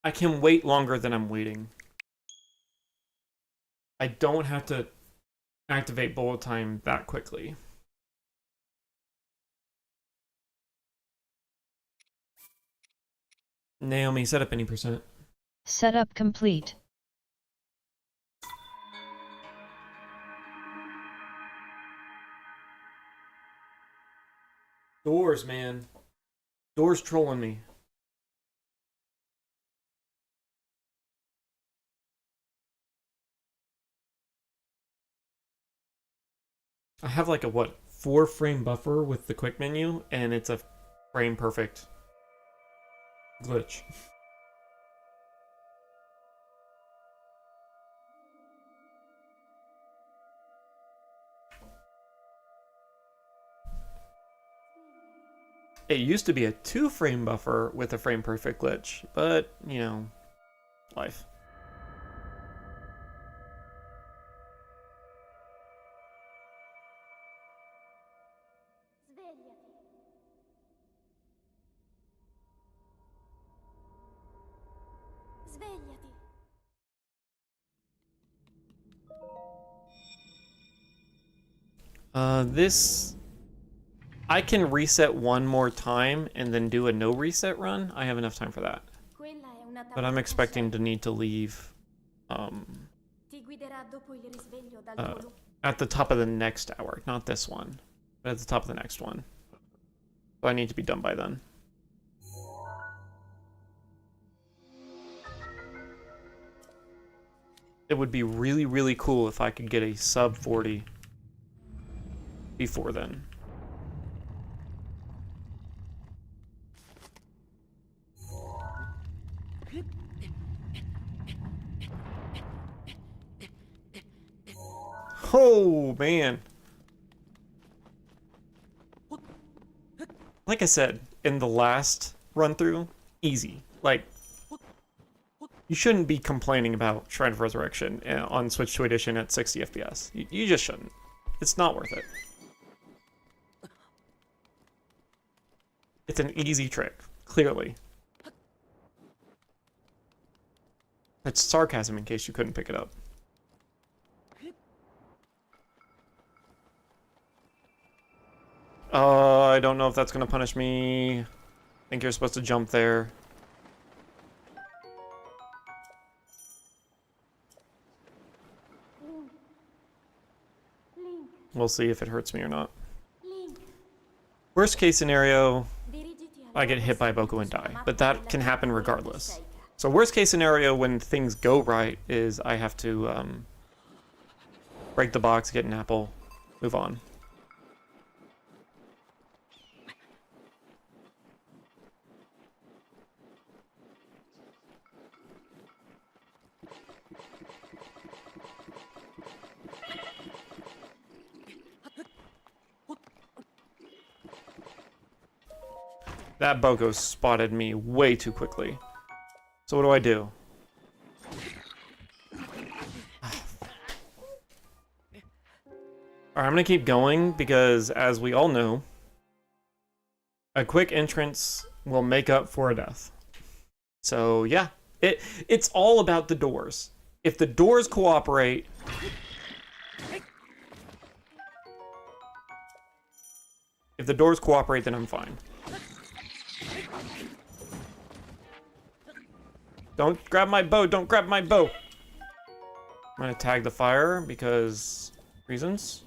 I can wait longer than I'm waiting. I don't have to activate bullet time that quickly. Naomi, set up any percent. Setup complete. Doors, man. Doors trolling me. I have like a, what, 4-frame buffer with the quick menu, and it's a frame perfect glitch. It used to be a 2-frame buffer with a frame perfect glitch, but, you know, life. Svegliati. This... I can reset one more time and then do a no reset run. I have enough time for that. Quella è una But I'm tavoletta expecting to scelta. need to leave Ti guiderà dopo il risveglio dal tuo lu- at the top of the next hour. Not this one, but at the top of the next one. So I need to be done by then. It would be really, really cool if I could get a sub 40 before then. Oh, man. Like I said, in the last run-through, easy. Like, you shouldn't be complaining about Shrine of Resurrection on Switch 2 Edition at 60 FPS. You just shouldn't. It's not worth it. It's an easy trick, clearly. That's sarcasm in case you couldn't pick it up. I don't know if that's gonna punish me. I think you're supposed to jump there. Link, We'll see if it hurts me or not. Link. Worst case scenario, Dirigiti al I get luogo hit by segnato Boko and sulla die, mappa but that della can tua happen tavola regardless. prosaica. So worst case scenario when things go right is I have to break the box, get an apple, move on. That Boko spotted me way too quickly. So what do I do? Alright, I'm gonna keep going because, as we all know, a quick entrance will make up for a death. So yeah, it's all about the doors. If the doors cooperate, then I'm fine. Don't grab my bow, don't grab my bow. I'm gonna tag the fire because reasons.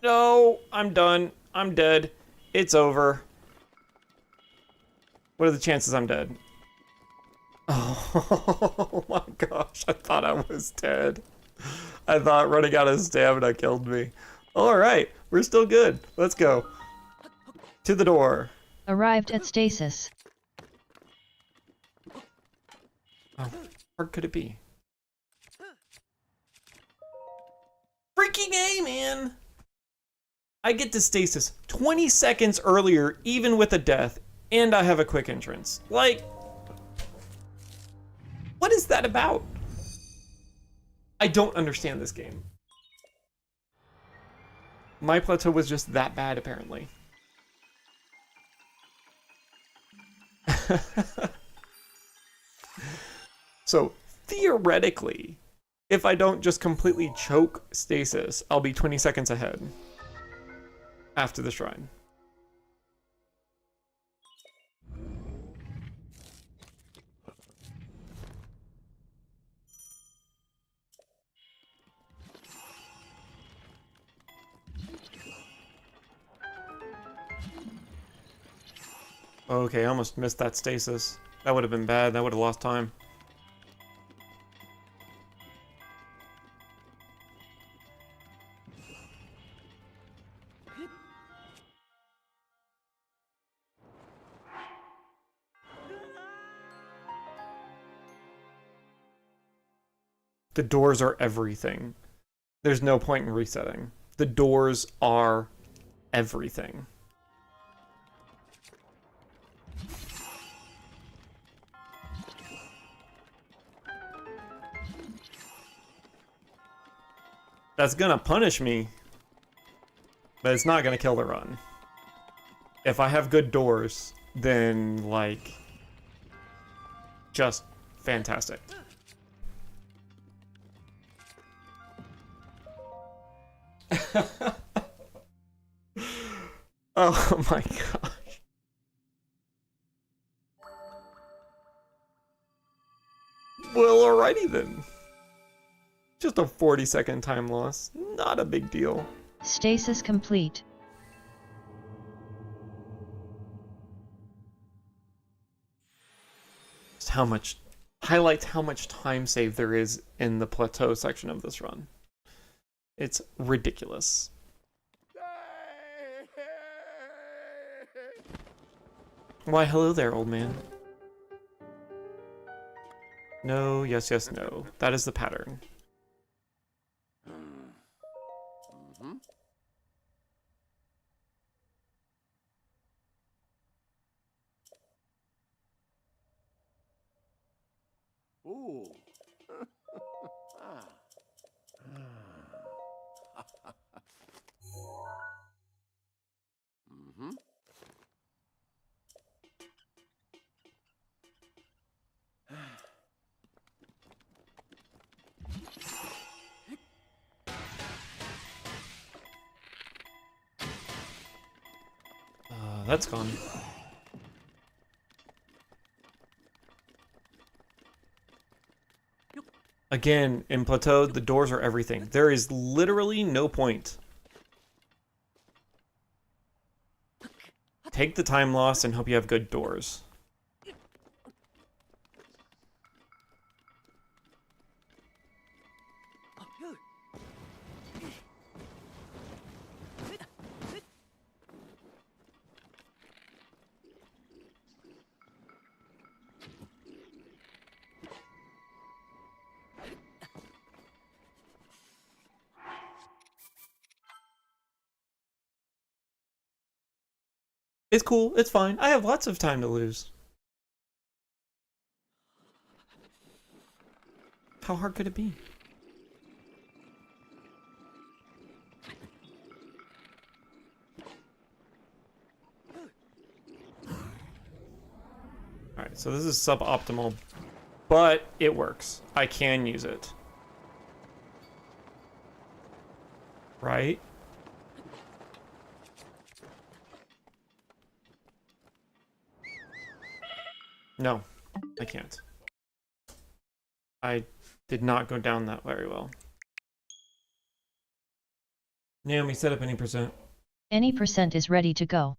No, I'm done. I'm dead. It's over. What are the chances I'm dead? Oh my gosh, I thought I was dead. I thought running out of stamina killed me. Alright, we're still good. Let's go. To the door. Arrived at stasis. How hard could it be? Freaking A, man! I get to stasis 20 seconds earlier, even with a death, and I have a quick entrance. Like, what is that about? I don't understand this game. My plateau was just that bad, apparently. So, theoretically, if I don't just completely choke stasis, I'll be 20 seconds ahead after the shrine. Okay, I almost missed that stasis. That would have been bad. That would have lost time. The doors are everything. There's no point in resetting. The doors are everything. That's gonna punish me, but it's not gonna kill the run. If I have good doors, then, like, just fantastic. Oh my gosh. Well, alrighty then. Just a 40-second time loss. Not a big deal. Stasis complete. Just how much highlights how much time save there is in the plateau section of this run. It's ridiculous. Why, hello there, old man. No, yes, yes, no. That is the pattern. Ooh. Mm-hmm. That's gone. Again, in Plateau, the doors are everything. There is literally no point. Take the time loss and hope you have good doors. It's cool. It's fine. I have lots of time to lose. How hard could it be? Alright, so this is suboptimal, but it works. I can use it. Right? No, I can't. I did not go down that very well. Naomi, set up any percent. Any percent is ready to go.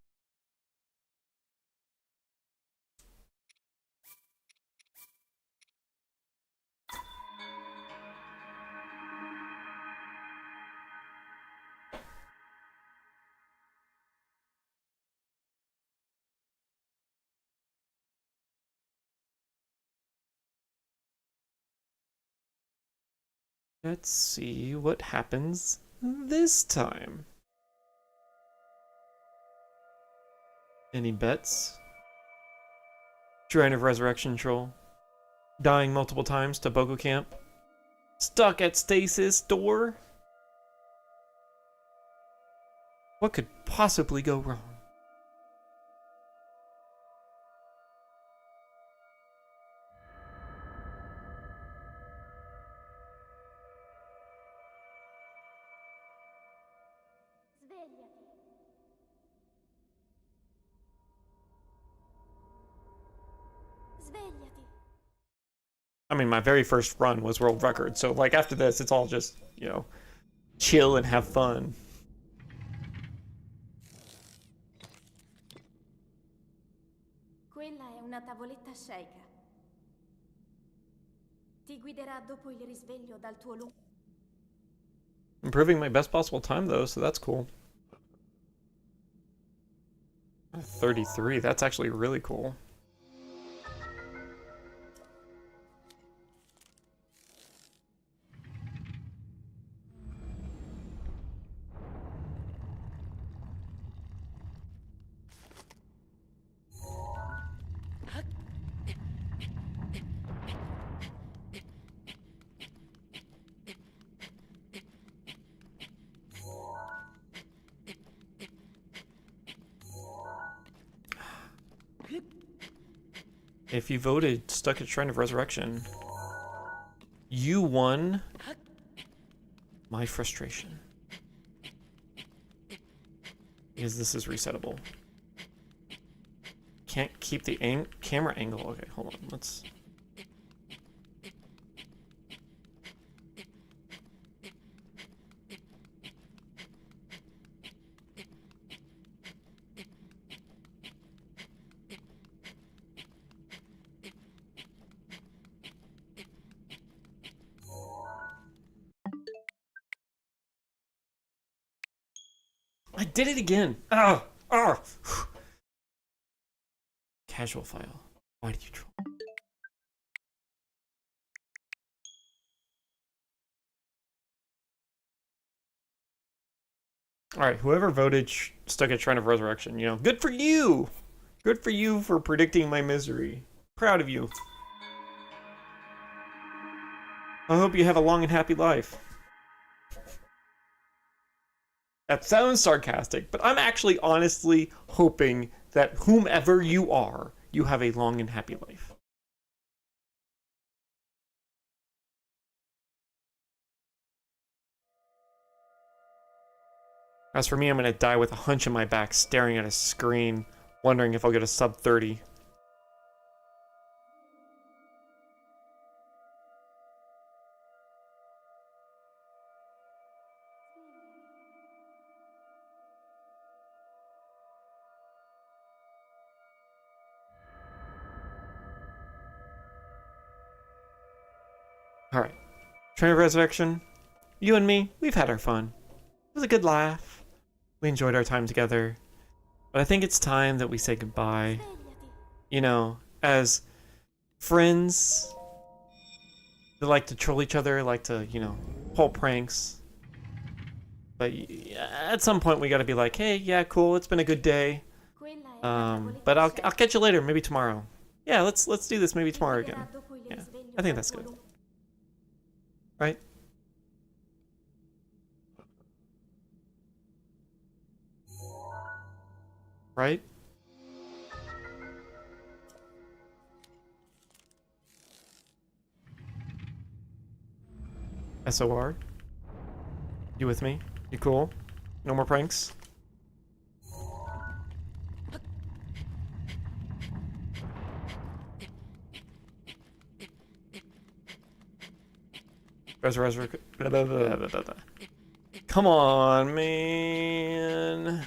Let's see what happens this time. Any bets? Shrine of Resurrection Troll. Dying multiple times to Bogo Camp. Stuck at Stasis door. What could possibly go wrong? Svegliati. Svegliati. I mean, my very first run was world record, so like after this, it's all just, you know, chill and have fun. Quella è una tavoletta sceicca. Ti guiderà dopo il risveglio dal tuo lungo. Improving my best possible time though, so that's cool. 33, that's actually really cool. If you voted stuck at Shrine of Resurrection, you won my frustration. Because this is resettable. Can't keep the camera angle. Okay, hold on. Let's... I did it again. Oh, oh. Casual file. Why did you troll? All right, whoever voted stuck at Shrine of Resurrection, you know, good for you. Good for you for predicting my misery. Proud of you. I hope you have a long and happy life. That sounds sarcastic, but I'm actually honestly hoping that whomever you are, you have a long and happy life. As for me, I'm gonna die with a hunch in my back, staring at a screen, wondering if I'll get a sub 30. Alright. Train of Resurrection, you and me, we've had our fun. It was a good laugh. We enjoyed our time together. But I think it's time that we say goodbye. You know, as friends that like to troll each other, like to, you know, pull pranks. But at some point we gotta be like, hey, yeah, cool, it's been a good day. But I'll catch you later, maybe tomorrow. Yeah, let's do this maybe tomorrow again. Yeah, I think that's good. Right? Right? SOR? You with me? You cool? No more pranks? Resurrection. Come on, man.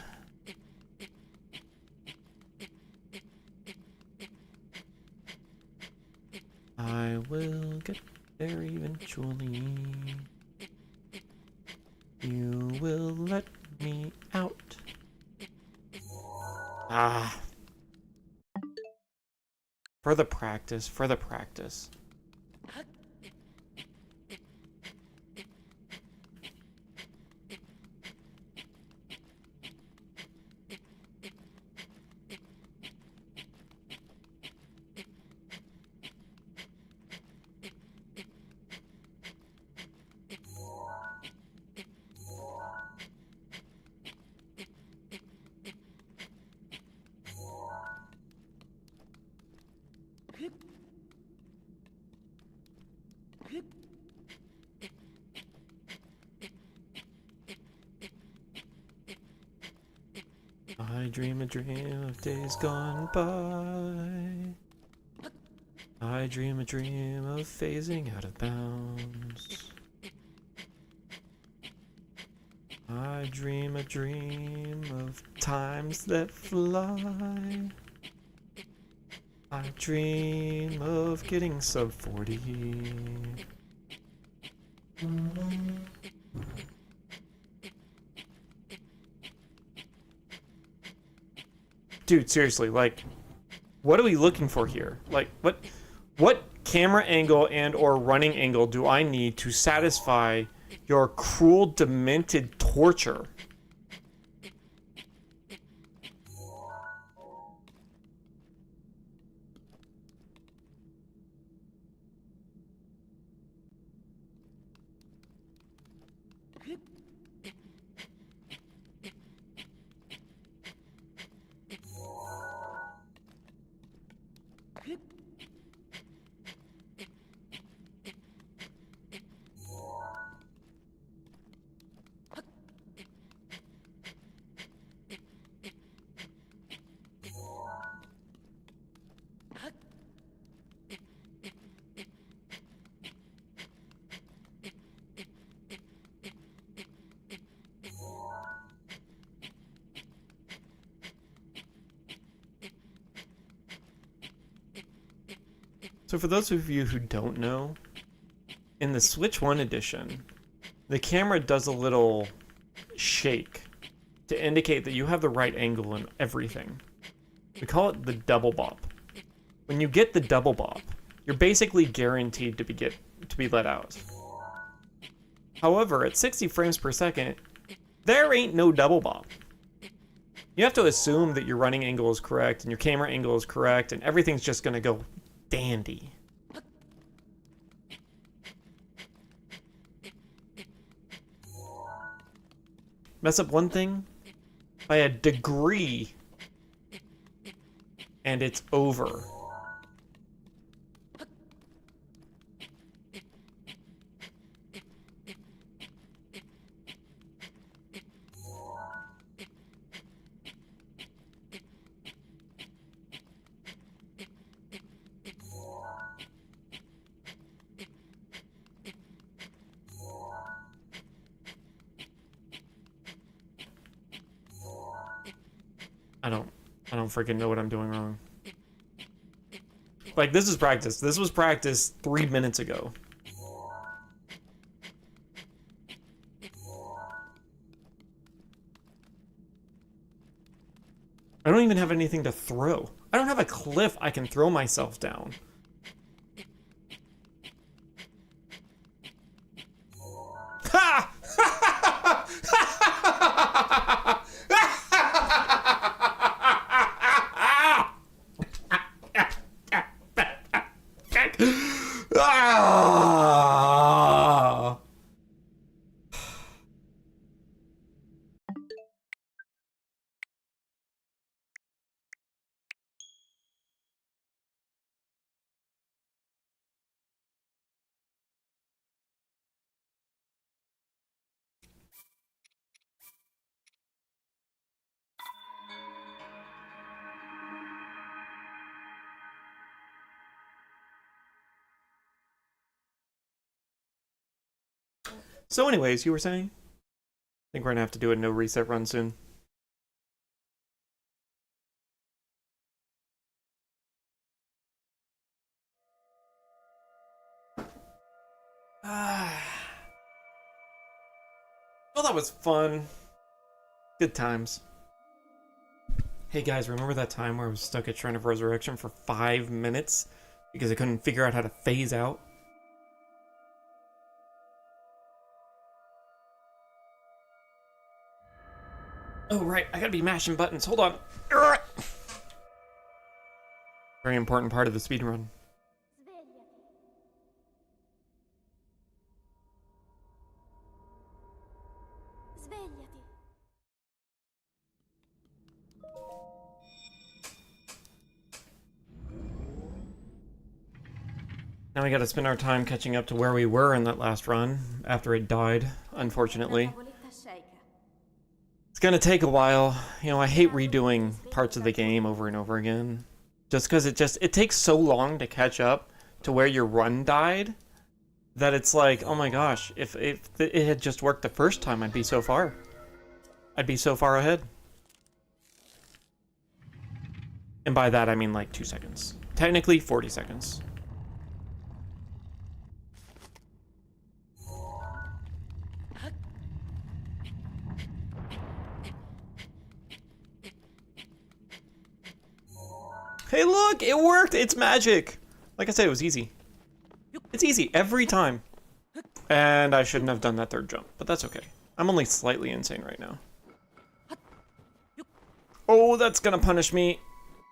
I will get there eventually. You will let me out. Ah. For the practice, for the practice. I dream a dream of days gone by. I dream a dream of phasing out of bounds. I dream a dream of times that fly. I dream of getting sub 40. Dude, seriously, like, what are we looking for here? Like, what camera angle and or running angle do I need to satisfy your cruel, demented torture? So for those of you who don't know, in the Switch 1 edition, the camera does a little shake to indicate that you have the right angle in everything. We call it the double bop. When you get the double bop, you're basically guaranteed to be let out. However, at 60 frames per second, there ain't no double bop. You have to assume that your running angle is correct and your camera angle is correct and everything's just gonna go dandy. Mess up one thing by a degree and it's over. I don't freaking know what I'm doing wrong. Like, this is practice. This was practice 3 minutes ago. I don't even have anything to throw. I don't have a cliff I can throw myself down. Ha! Ah! So anyways, you were saying? I think we're gonna have to do a no reset run soon. Well, that was fun. Good times. Hey guys, remember that time where I was stuck at Shrine of Resurrection for 5 minutes because I couldn't figure out how to phase out? Oh right, I gotta be mashing buttons. Hold on. Very important part of the speedrun. Svegliati. Svegliati. Now we gotta spend our time catching up to where we were in that last run after it died, unfortunately. Tavoletta sceicca. It's gonna take a while. You know, I hate redoing parts of the game over and over again. Just because it takes so long to catch up to where your run died that it's like, oh my gosh, if it had just worked the first time, I'd be so far. I'd be so far ahead. And by that, I mean like 2 seconds. Technically, 40 seconds. Hey look, it worked! It's magic! Like I said, it was easy. It's easy every time. And I shouldn't have done that third jump, but that's okay. I'm only slightly insane right now. Oh, that's gonna punish me.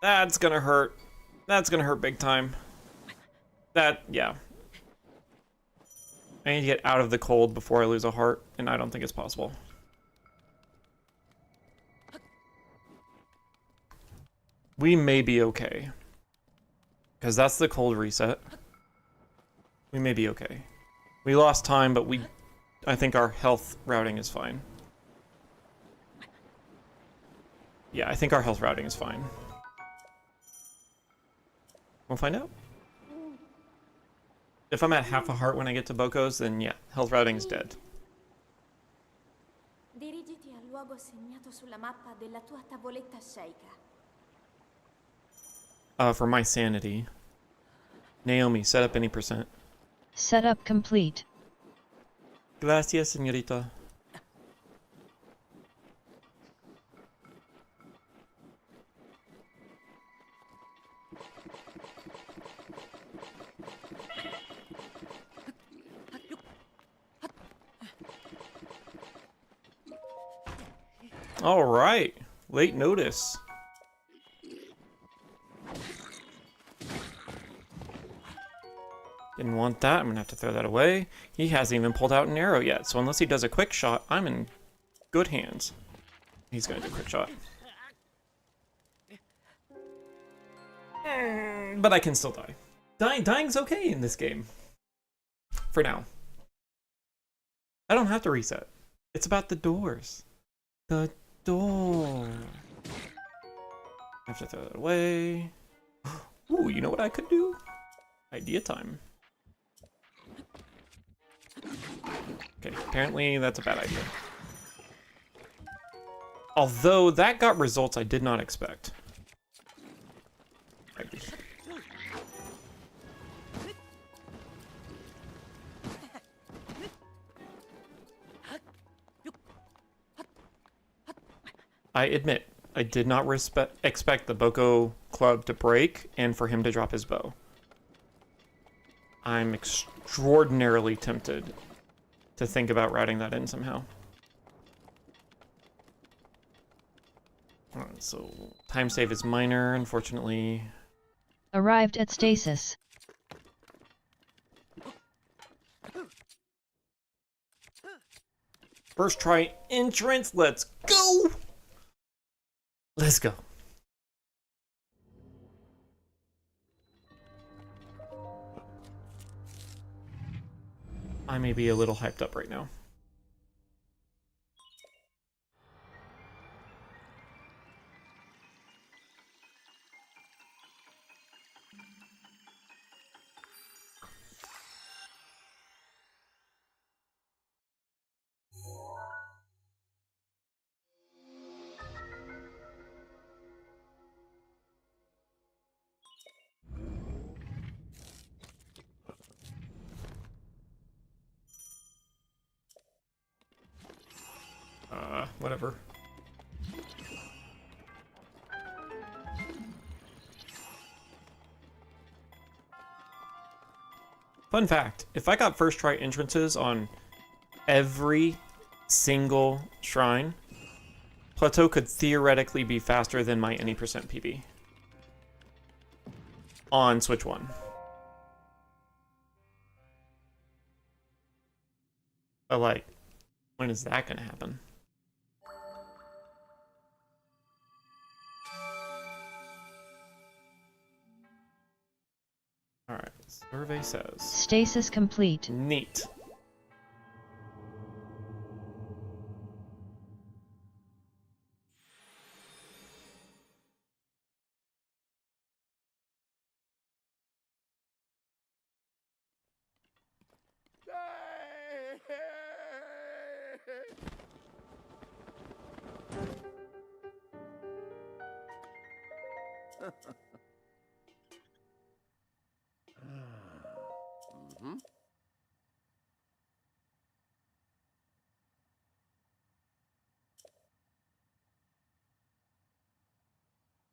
That's gonna hurt. That's gonna hurt big time. Yeah. I need to get out of the cold before I lose a heart, and I don't think it's possible. We may be okay. Because that's the cold reset. We may be okay. We lost time, but I think our health routing is fine. Yeah, I think our health routing is fine. We'll find out. If I'm at half a heart when I get to Boko's, then yeah, health routing is dead. Dirigiti al luogo segnato sulla mappa della tua tavoletta sceicca. For my sanity. Naomi, set up any percent. Setup complete. Gracias, señorita. All right. Late notice. Didn't want that. I'm gonna have to throw that away. He hasn't even pulled out an arrow yet, so unless he does a quick shot, I'm in good hands. He's gonna do a quick shot. But I can still die. Dying's okay in this game. For now. I don't have to reset. It's about the doors. The door. I have to throw that away. Ooh, you know what I could do? Idea time. Okay, apparently that's a bad idea. Although that got results I did not expect. I admit, I did not expect the Boko club to break and for him to drop his bow. I'm extraordinarily tempted to think about routing that in somehow. Alright, so time save is minor, unfortunately. Arrived at stasis. First try entrance, let's go! Let's go. I may be a little hyped up right now. Whatever. Fun fact, if I got first try entrances on every single shrine, Plateau could theoretically be faster than my any percent PB. On Switch 1. But like, when is that gonna happen? Alright, survey says. Stasis complete. Neat.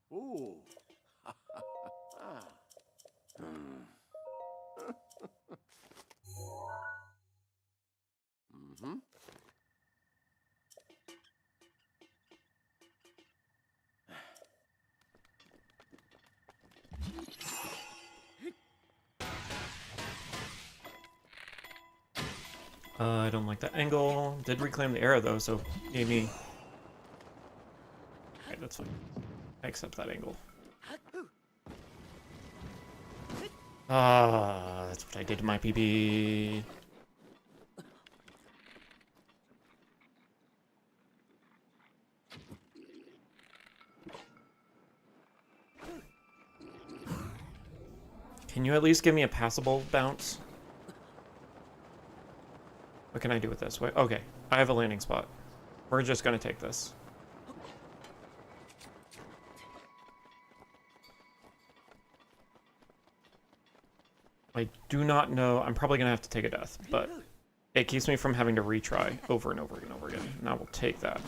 Ooh. Mm-hmm. I don't like that angle. Did reclaim the arrow though, so gave me... Alright, that's fine. I accept that angle. Ah, that's what I did to my PB. Can you at least give me a passable bounce? What can I do with this? Wait, okay, I have a landing spot. We're just gonna take this. I do not know. I'm probably gonna have to take a death, but it keeps me from having to retry over and over and over again. And I will take that.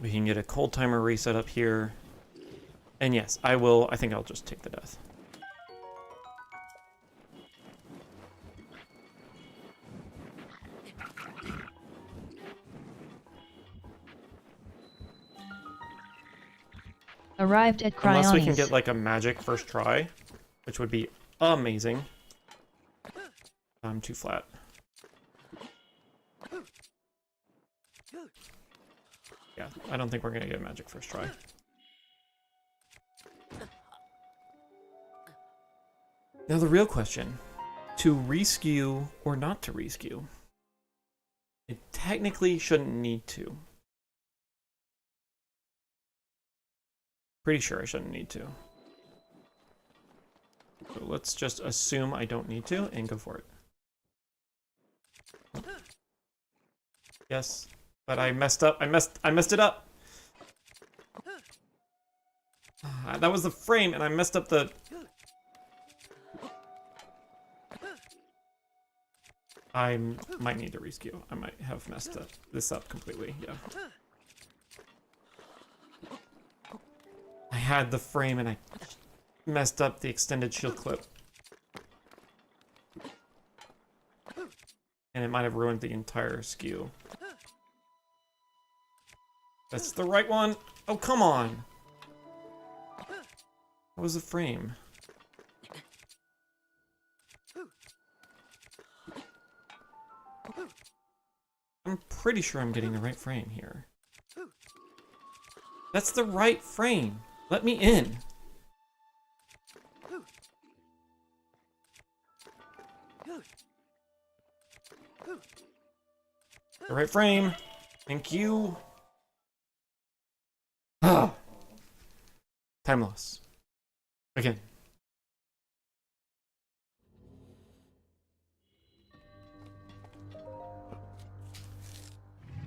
We can get a cold timer reset up here. And yes, I will. I think I'll just take the death. Arrived at Unless we can get Cryonies. like a magic first try, which would be amazing. I'm too flat. Yeah, I don't think we're gonna get a magic first try. Now the real question, to reskew or not to reskew? It technically shouldn't need to. Pretty sure I shouldn't need to. So let's just assume I don't need to and go for it. Yes, but I messed up. I messed it up. That was the frame, and I messed up the. I might need to reskew. I might have messed this up completely. Yeah. I had the frame, and I messed up the extended shield clip. And it might have ruined the entire skew. That's the right one. Oh, come on. What was the frame? I'm pretty sure I'm getting the right frame here. That's the right frame. Let me in. The right frame. Thank you. Ah. Time loss. Again.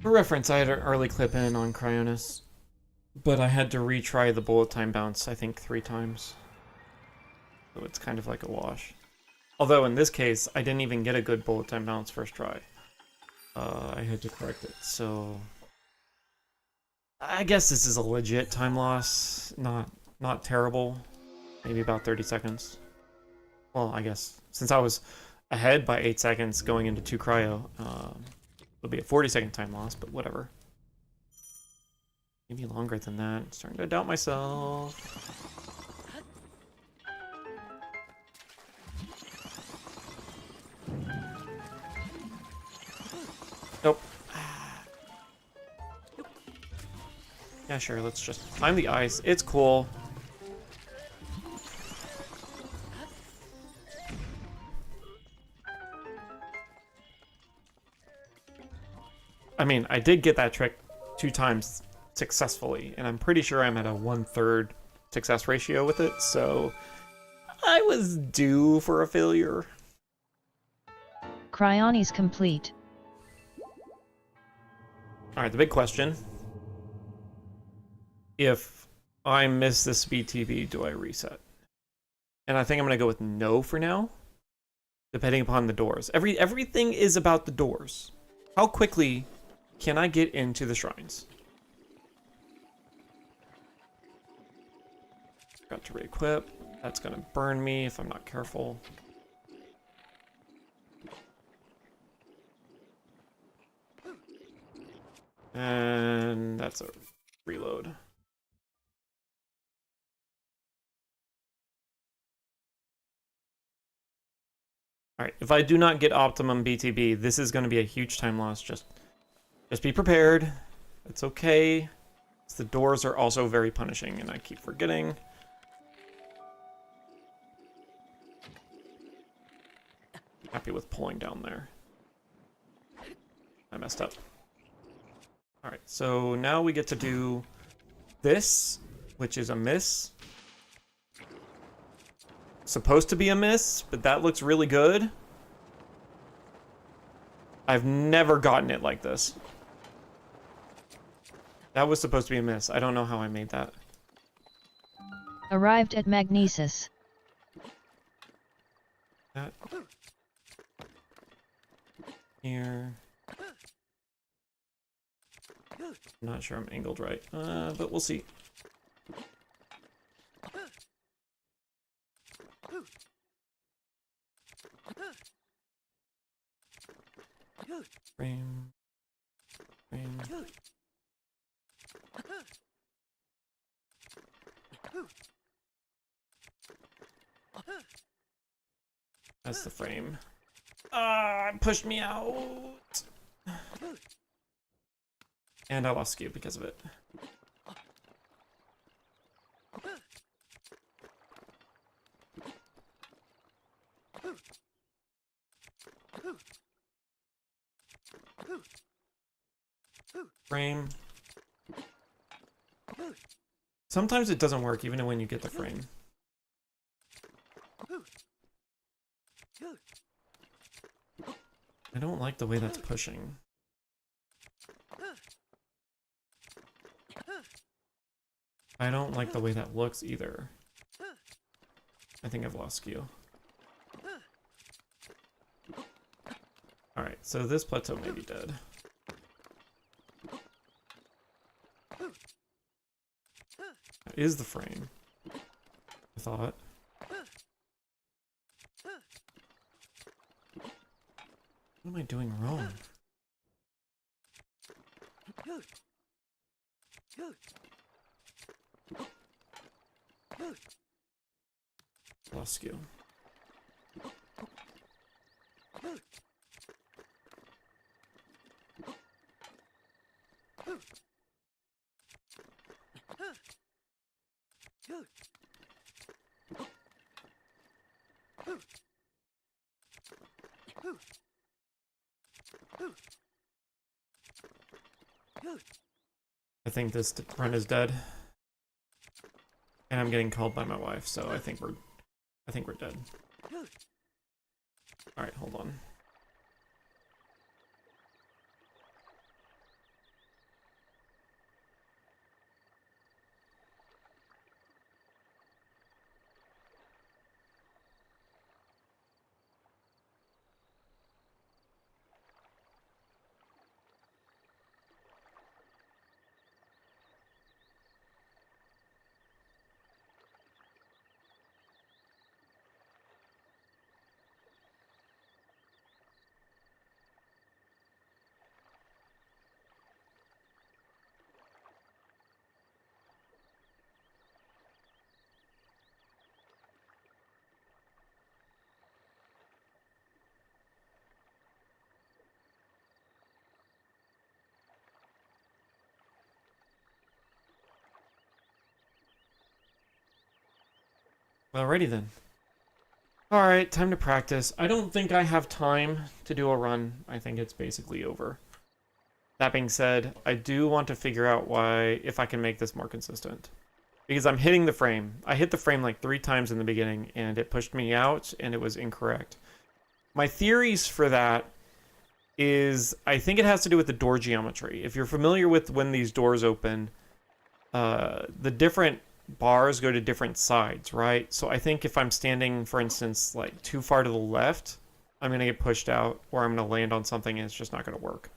For reference, I had an early clip in on Cryonis, but I had to retry the bullet time bounce, I think, 3 times. So it's kind of like a wash. Although in this case, I didn't even get a good bullet time bounce first try. I had to correct it, so I guess this is a legit time loss. Not terrible. Maybe about 30 seconds. Well, I guess since I was ahead by 8 seconds going into 2 cryo, it'll be a 40-second time loss, but whatever. Maybe longer than that. I'm starting to doubt myself. Nope. Yeah, sure, let's just climb the ice. It's cool. I mean, I did get that trick 2 times successfully, and I'm pretty sure I'm at a 1/3 success ratio with it, so I was due for a failure. Cryonies complete. Alright, the big question. If I miss this BTB, do I reset? And I think I'm going to go with no for now, depending upon the doors. Everything is about the doors. How quickly can I get into the shrines? Got to re-equip. That's going to burn me if I'm not careful. And that's a reload. Alright, if I do not get optimum BTB, this is going to be a huge time loss. Just be prepared. It's okay. The doors are also very punishing, and I keep forgetting. Happy with pulling down there. I messed up. Alright, so now we get to do this, which is a miss. Supposed to be a miss, but that looks really good. I've never gotten it like this. That was supposed to be a miss. I don't know how I made that. Arrived at Magnesis. That. Here. I'm not sure I'm angled right, but we'll see. Frame. Frame. That's the frame. Pushed me out. And I lost skew because of it. Frame. Sometimes it doesn't work even when you get the frame. I don't like the way that's pushing. I don't like the way that looks either. I think I've lost skew. Alright, so this plateau may be dead. That is the frame, I thought. What am I doing wrong? Lost skew. I think this run is dead. And I'm getting called by my wife, so I think we're dead. Alright, hold on. Alrighty then. Alright, time to practice. I don't think I have time to do a run. I think it's basically over. That being said, I do want to figure out if I can make this more consistent. Because I'm hitting the frame. I hit the frame like 3 times in the beginning, and it pushed me out, and it was incorrect. My theories for that is, I think it has to do with the door geometry. If you're familiar with when these doors open, the different bars go to different sides, right? So I think if I'm standing, for instance, like too far to the left, I'm going to get pushed out, or I'm going to land on something and it's just not going to work.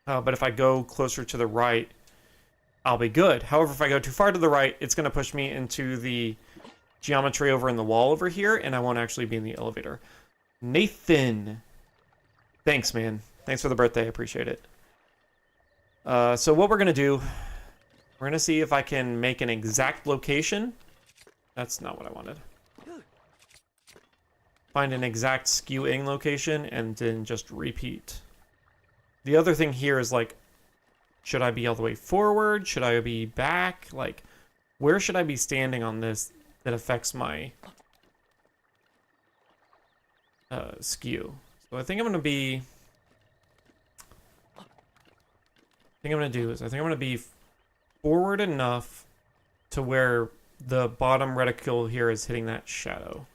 But if I go closer to the right, I'll be good. However, if I go too far to the right, it's going to push me into the geometry over in the wall over here, and I won't actually be in the elevator. Nathan! Thanks, man. Thanks for the birthday. I appreciate it. So what we're going to do... We're going to see if I can make an exact location. That's not what I wanted. Find an exact skewing location and then just repeat. The other thing here is like, should I be all the way forward? Should I be back? Like, where should I be standing on this that affects my skew? So I think I'm going to be... I think I'm going to be forward enough to where the bottom reticule here is hitting that shadow.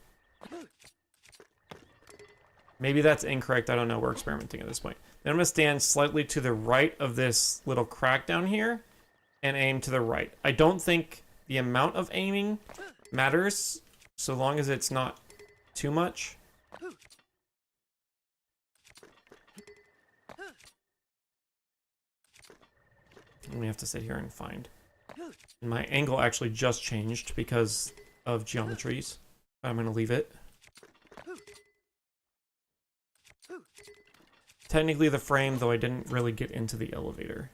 Maybe that's incorrect. I don't know. We're experimenting at this point. Then I'm going to stand slightly to the right of this little crack down here and aim to the right. I don't think the amount of aiming matters so long as it's not too much. We have to sit here and find And my angle actually just changed because of geometries. I'm going to leave it. Technically the frame, though I didn't really get into the elevator.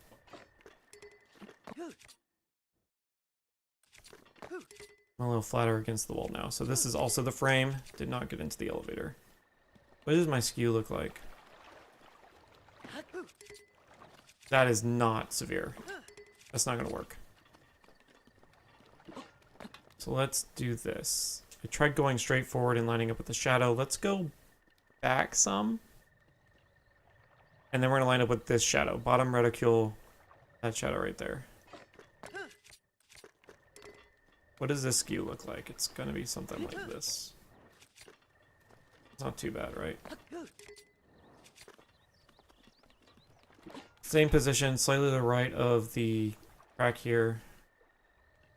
I'm a little flatter against the wall now. So this is also the frame. Did not get into the elevator. What does my skew look like? That is not severe. That's not going to work. So let's do this. I tried going straight forward and lining up with the shadow. Let's go back some. And then we're going to line up with this shadow. Bottom reticule, that shadow right there. What does this skew look like? It's going to be something like this. It's not too bad, right? Same position, slightly to the right of the crack here.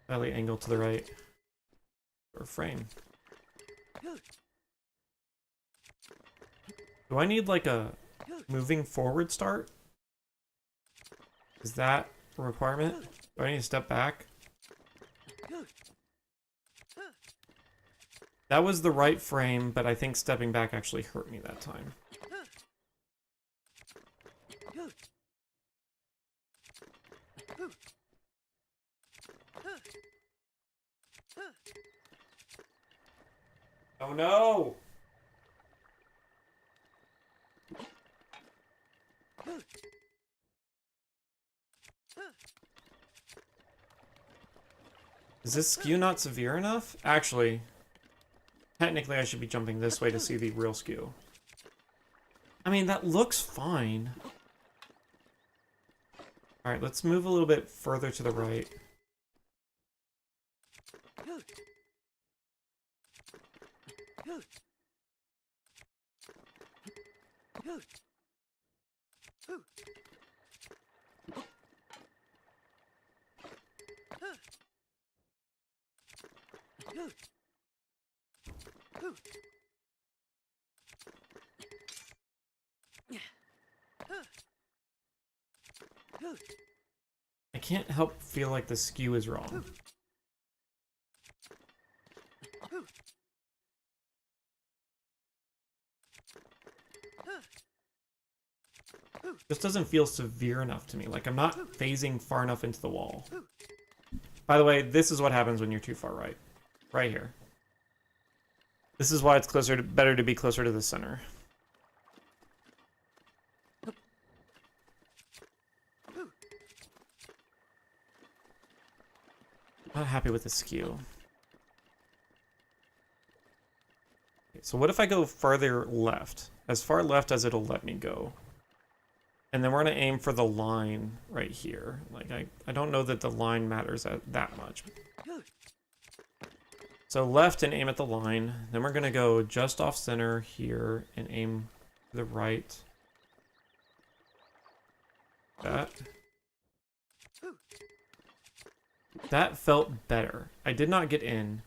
Slightly angled to the right. Or frame. Do I need like a moving forward start? Is that a requirement? Do I need to step back? That was the right frame, but I think stepping back actually hurt me that time. Oh no! Is this skew not severe enough? Actually, technically I should be jumping this way to see the real skew. I mean, that looks fine. Alright, let's move a little bit further to the right. I can't help feel like the skew is wrong. This doesn't feel severe enough to me. Like, I'm not phasing far enough into the wall. By the way, this is what happens when you're too far right. Right here. This is why it's better to be closer to the center. Not happy with the skew. Okay, so what if I go farther left? As far left as it'll let me go. And then we're going to aim for the line right here. Like, I don't know that the line matters that much. So left and aim at the line. Then we're going to go just off center here and aim to the right. That felt better. I did not get in.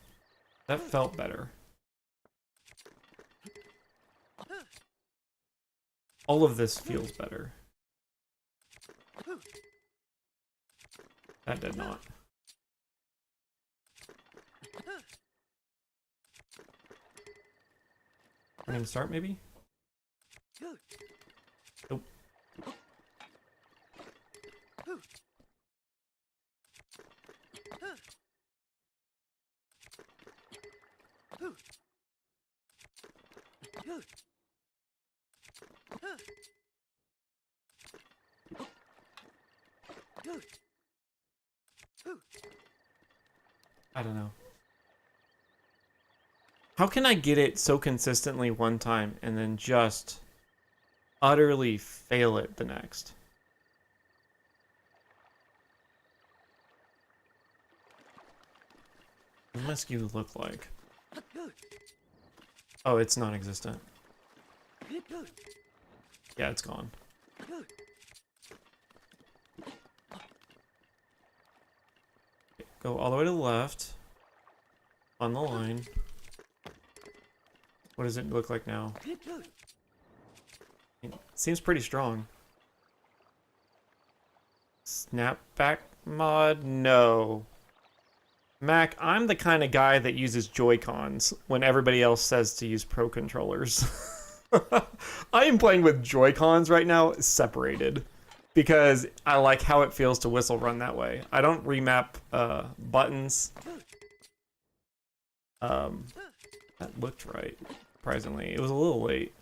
That felt better. All of this feels better. That did not. We're gonna start maybe? Nope. I don't know. How can I get it so consistently one time and then just utterly fail it the next? What does my skew look like? Oh, it's non-existent. Yeah, it's gone. Go all the way to the left. On the line. What does it look like now? It seems pretty strong. Snap back Mod, no. Mac, I'm the kind of guy that uses Joy-Cons when everybody else says to use Pro Controllers. I am playing with Joy-Cons right now, separated, because I like how it feels to whistle run that way. I don't remap buttons. That looked right, surprisingly. It was a little late.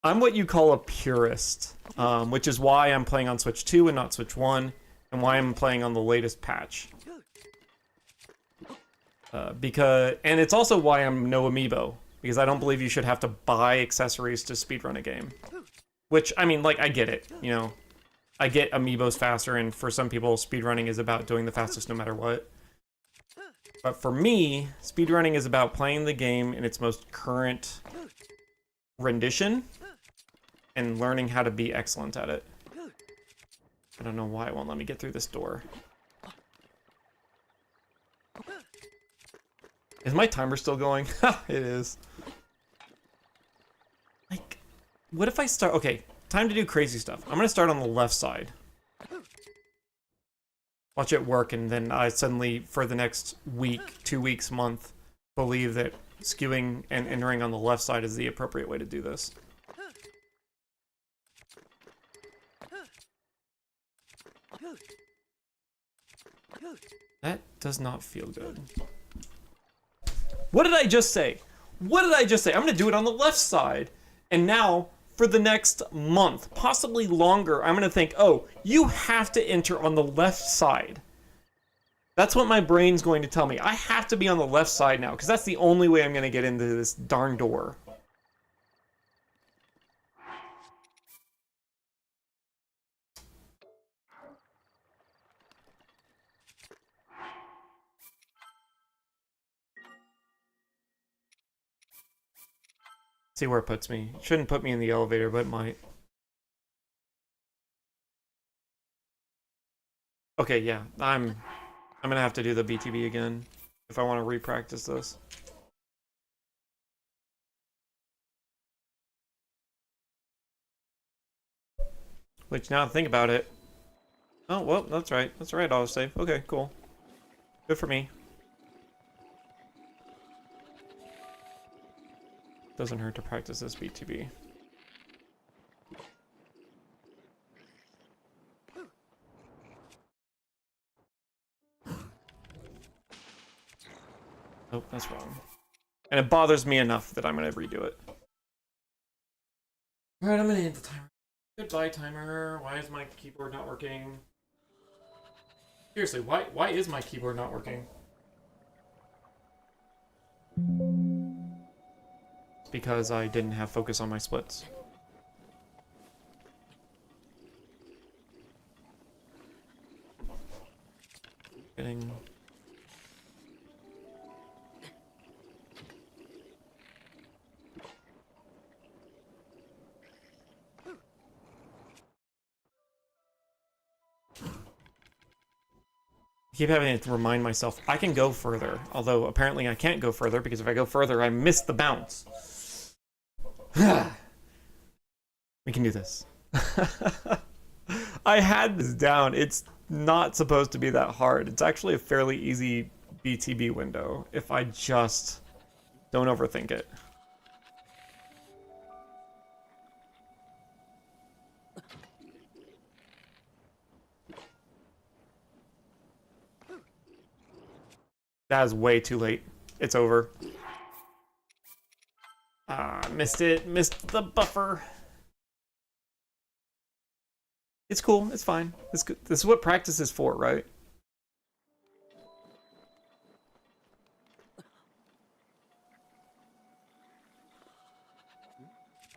I'm what you call a purist, which is why I'm playing on Switch 2 and not Switch 1, and why I'm playing on the latest patch. And it's also why I'm no amiibo, because I don't believe you should have to buy accessories to speedrun a game. Which, I mean, like, I get it, you know. I get amiibos faster, and for some people, speedrunning is about doing the fastest no matter what. But for me, speedrunning is about playing the game in its most current rendition and learning how to be excellent at it. I don't know why it won't let me get through this door. Is my timer still going? Ha, it is. Like, what if I start... Okay, time to do crazy stuff. I'm gonna start on the left side. Watch it work, and then I suddenly, for the next week, 2 weeks, month, believe that skewing and entering on the left side is the appropriate way to do this. That does not feel good. What did I just say? What did I just say? I'm gonna do it on the left side. And now, for the next month, possibly longer, I'm gonna think, oh, you have to enter on the left side. That's what my brain's going to tell me. I have to be on the left side now, because that's the only way I'm gonna get into this darn door. See where it puts me. It shouldn't put me in the elevator, but it might. Okay, yeah, I'm gonna have to do the BTB again if I want to re-practice this. Which, now to think about it. Oh, well, that's right. That's right, autosave. Okay, cool. Good for me. Doesn't hurt to practice this BTB. Oh, that's wrong. And it bothers me enough that I'm gonna redo it. Alright, I'm gonna end the timer. Goodbye, timer. Why is my keyboard not working? Seriously, why is my keyboard not working? It's because I didn't have focus on my splits. Getting... I keep having to remind myself I can go further, although apparently I can't go further because if I go further, I miss the bounce. We can do this. I had this down. It's not supposed to be that hard. It's actually a fairly easy BTB window if I just don't overthink it. That is way too late. It's over. Ah, missed it. Missed the buffer. It's cool. It's fine. This is what practice is for, right?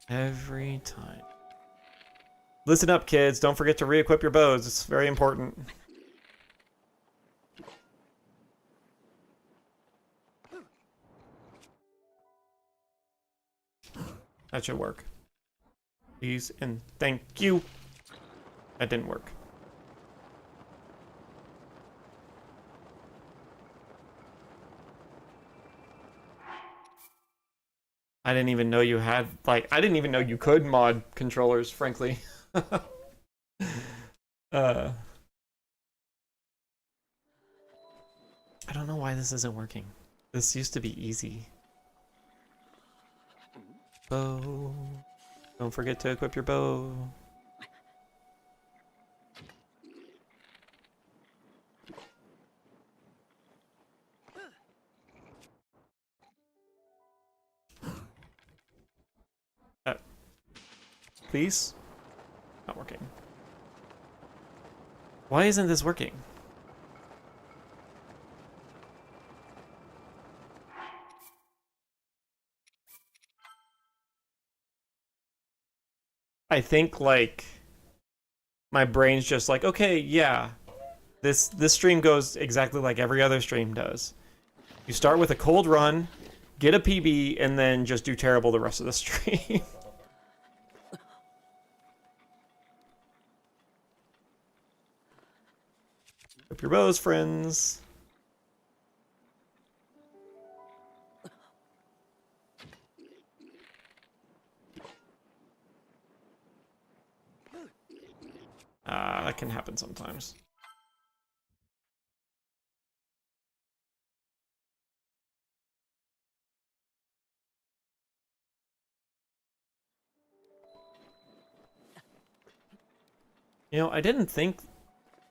Every time. Listen up, kids. Don't forget to re-equip your bows. It's very important. That should work. Please and thank you. That didn't work. I didn't even know you had, like, I didn't even know you could mod controllers, frankly. uh, I don't know why this isn't working. This used to be easy. Bow. Don't forget to equip your bow. Please? Not working. Why isn't this working? I think, like, my brain's just like, okay, yeah, this stream goes exactly like every other stream does. You start with a cold run, get a PB, and then just do terrible the rest of the stream. Hope your bows, friends. That can happen sometimes. You know, I didn't think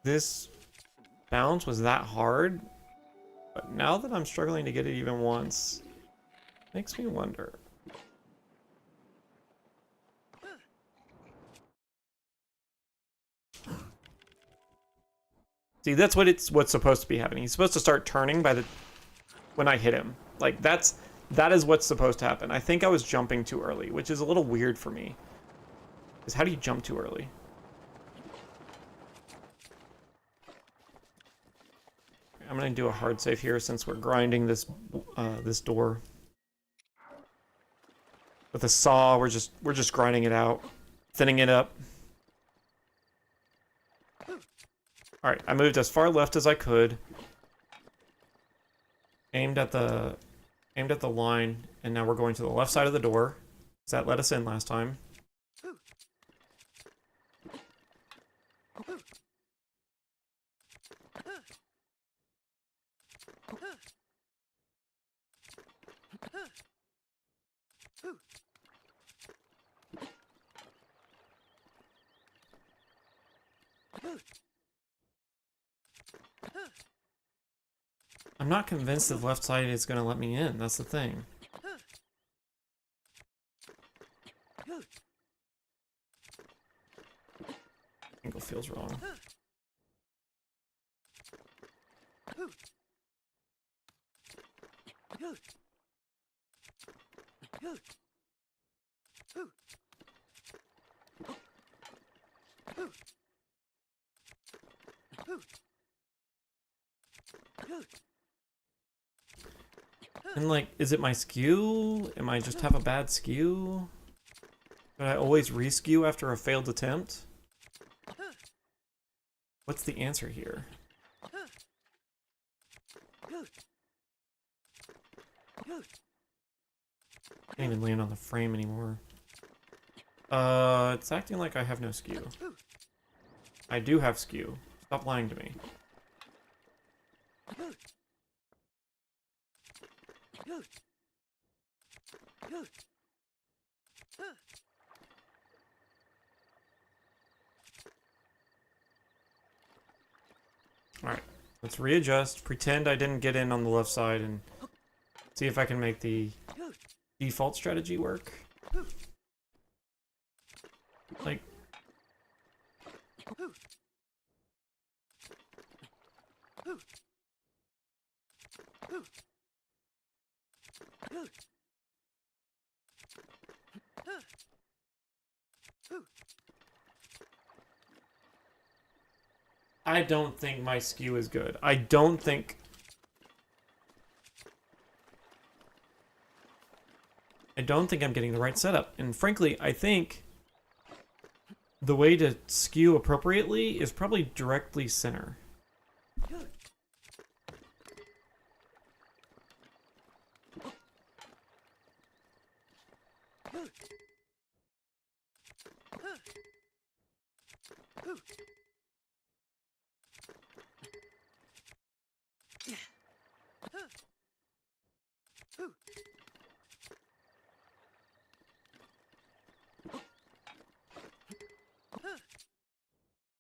this bounce was that hard, but now that I'm struggling to get it even once, makes me wonder. See, that's what's supposed to be happening. He's supposed to start turning by the when I hit him. Like that is what's supposed to happen. I think I was jumping too early, which is a little weird for me. Because how do you jump too early? I'm gonna do a hard save here since we're grinding this this door. With a saw, we're just grinding it out, thinning it up. All right, I moved as far left as I could. Aimed at the line, and now we're going to the left side of the door. Because that let us in last time. I'm not convinced the left side is going to let me in. That's the thing. Angle feels wrong. And like, is it my skew? Am I just have a bad skew? Do I always re-skew after a failed attempt? What's the answer here? Can't even land on the frame anymore. It's acting like I have no skew. I do have skew. Stop lying to me. Alright, let's readjust, pretend I didn't get in on the left side, and see if I can make the default strategy work. Like... I don't think my skew is good. I don't think I'm getting the right setup. And frankly, I think the way to skew appropriately is probably directly center.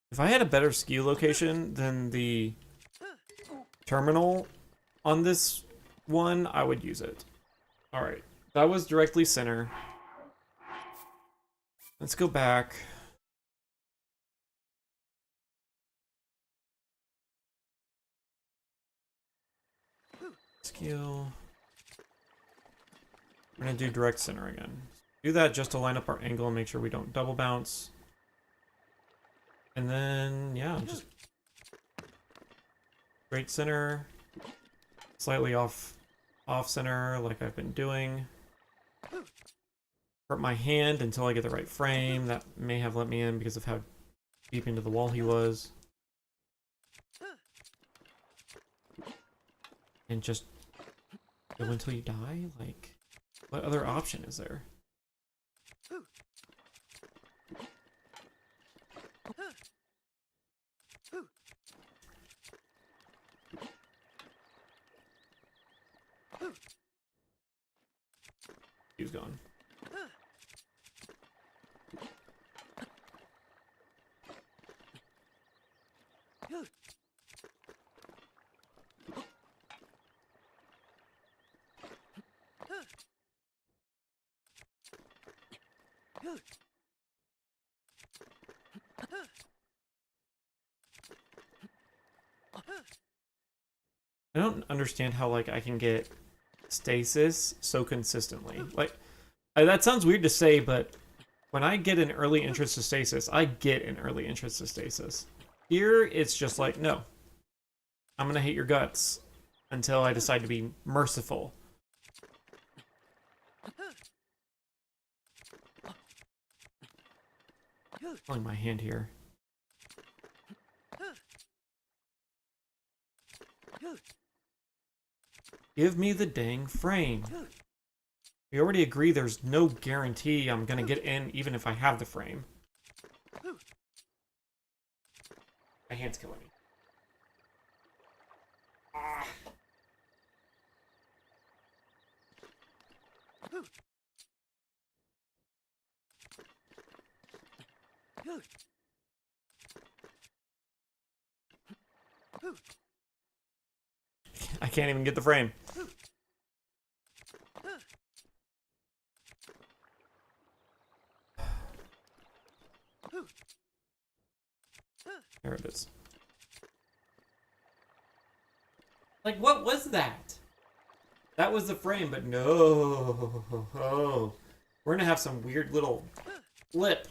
If I had a better skew location than the terminal on this one, I would use it. Alright, that was directly center. Let's go back. Skew. We're gonna do direct center again. Do that just to line up our angle and make sure we don't double bounce. And then, yeah, just straight center, slightly off center like I've been doing. Hurt my hand until I get the right frame. That may have let me in because of how deep into the wall he was. And just go until you die? Like, what other option is there? He's gone. I don't understand how, like, I can get stasis so consistently. Like, that sounds weird to say, but when I get an early entrance to stasis, I get an early entrance to stasis. Here, it's just like, no. I'm gonna hate your guts until I decide to be merciful. Pulling my hand here. Give me the dang frame. We already agree there's no guarantee I'm gonna get in even if I have the frame. My hand's killing me. Ah. I can't even get the frame. There it is. Like, what was that? That was the frame, but no. Oh, we're gonna have some weird little flip.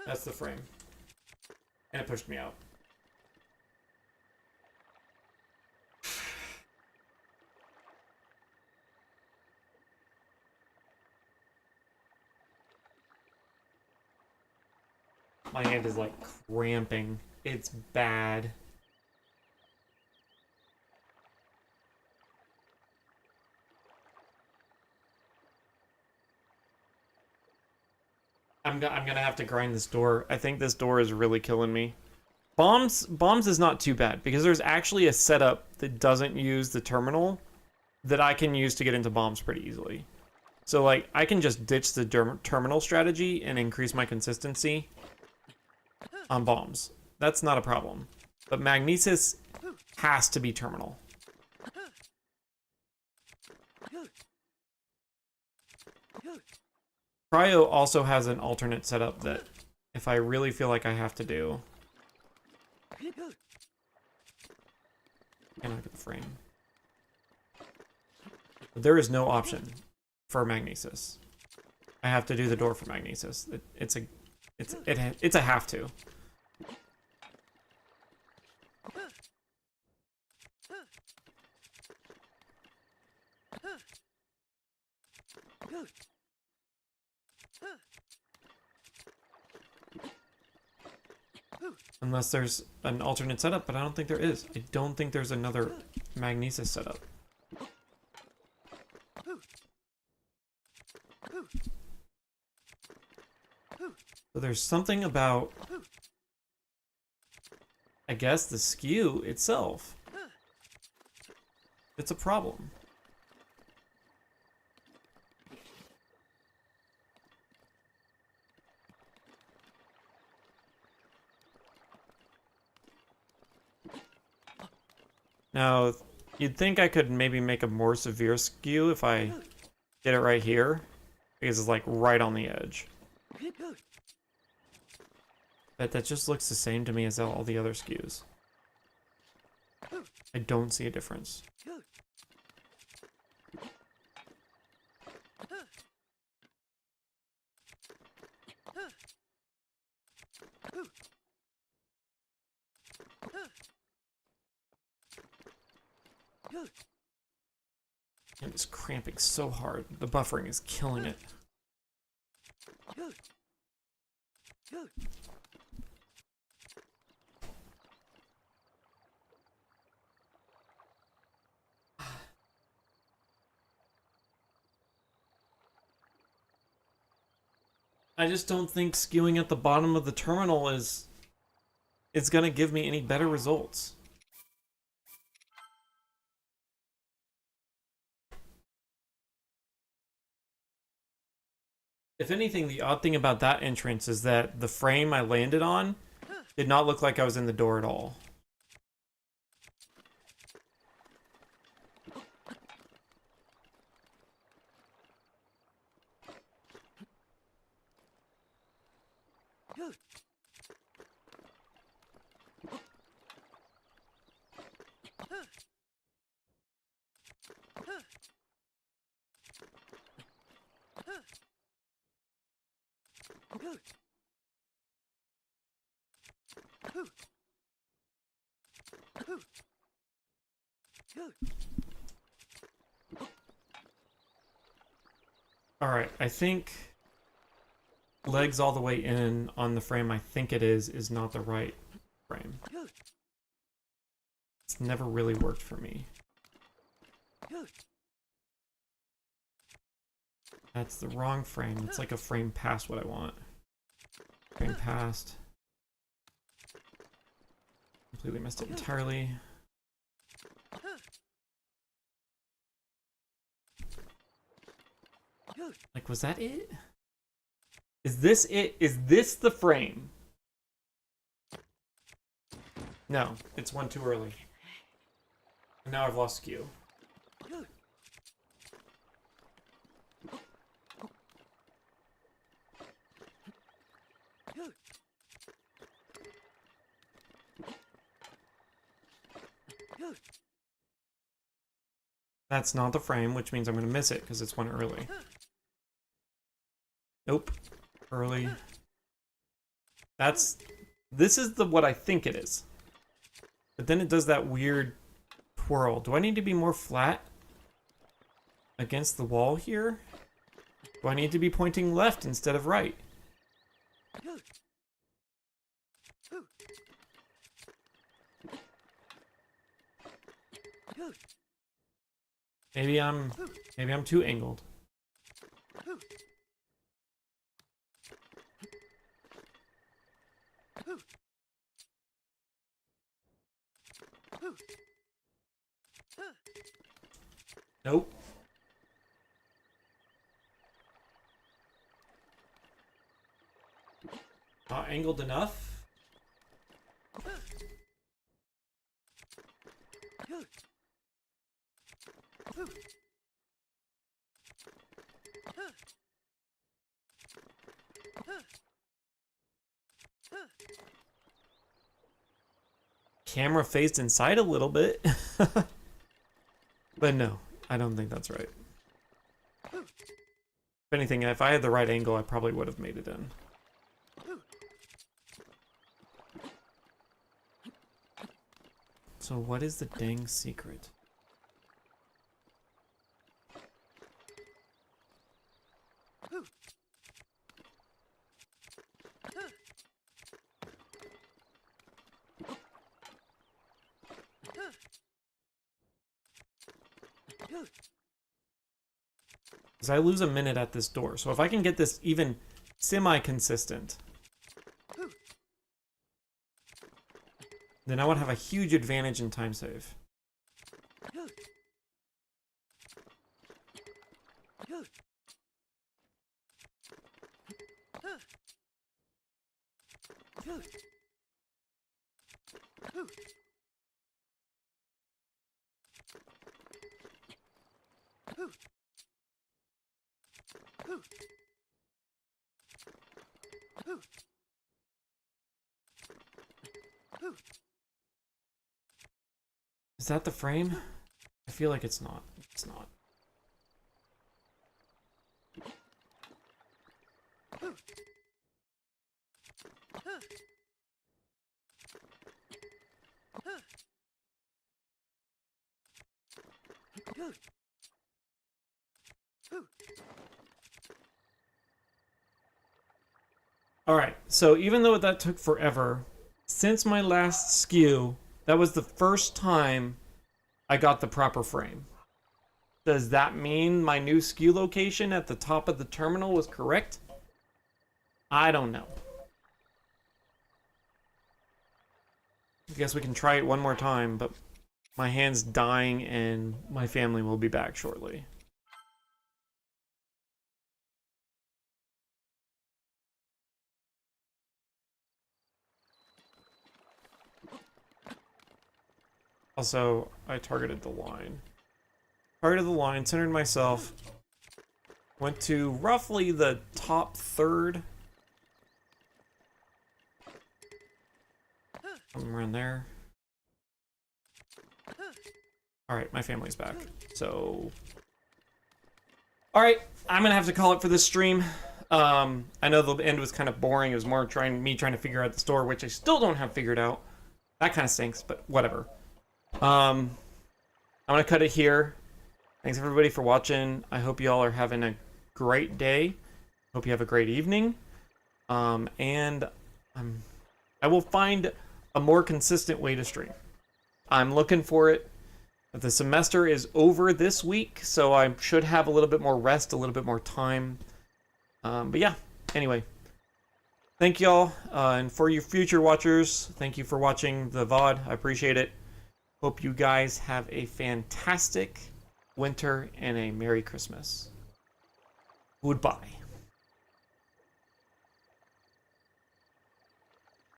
That's the frame. And it pushed me out. My hand is like cramping. It's bad. I'm gonna have to grind this door. I think this door is really killing me. Bombs is not too bad because there's actually a setup that doesn't use the terminal that I can use to get into bombs pretty easily. So like I can just ditch the terminal strategy and increase my consistency on bombs. That's not a problem. But magnesis has to be terminal. Cryo also has an alternate setup that if I really feel like I have to do. Can I get the frame? But there is no option for magnesis. I have to do the door for magnesis. It's a have to. Unless there's an alternate setup, but I don't think there is. I don't think there's another magnesis setup. So there's something about, I guess, the skew itself. It's a problem. Now, you'd think I could maybe make a more severe skew if I did it right here, because it's like right on the edge. But that just looks the same to me as all the other skews. I don't see a difference. And it's cramping so hard. The buffering is killing it. I just don't think skewing at the bottom of the terminal is gonna give me any better results. If anything, the odd thing about that entrance is that the frame I landed on did not look like I was in the door at all. Alright, I think legs all the way in on the frame I think it is not the right frame. It's never really worked for me. That's the wrong frame. It's like a frame past what I want. Frame past. Completely missed it entirely. Like, was that it? Is this it? Is this the frame? No, it's one too early. And now I've lost skew. That's not the frame, which means I'm going to miss it because it's one early. Nope. Early. This is what I think it is. But then it does that weird twirl. Do I need to be more flat against the wall here? Do I need to be pointing left instead of right? Maybe I'm too angled. Nope. Not angled enough. Camera phased inside a little bit. But no, I don't think that's right. If anything, if I had the right angle, I probably would have made it in. So what is the dang secret? Because I lose a minute at this door. So if I can get this even semi-consistent, then I would have a huge advantage in time save. Is that the frame? I feel like it's not. It's not. Alright, so even though that took forever, since my last skew, that was the first time I got the proper frame. Does that mean my new skew location at the top of the terminal was correct? I don't know. I guess we can try it one more time, but my hand's dying and my family will be back shortly. Also, I targeted the line. Targeted the line, centered myself, went to roughly the top third. Somewhere in there. Alright, my family's back. So... Alright, I'm gonna have to call it for this stream. I know the end was kind of boring. It was more me trying to figure out the store, which I still don't have figured out. That kind of stinks, but whatever. I'm gonna cut it here. Thanks everybody for watching. I hope y'all are having a great day. Hope you have a great evening. I will find a more consistent way to stream. I'm looking for it. The semester is over this week, so I should have a little bit more rest, a little bit more time. But yeah, anyway. Thank y'all, and for you future watchers, thank you for watching the VOD. I appreciate it. Hope you guys have a fantastic winter and a Merry Christmas. Goodbye.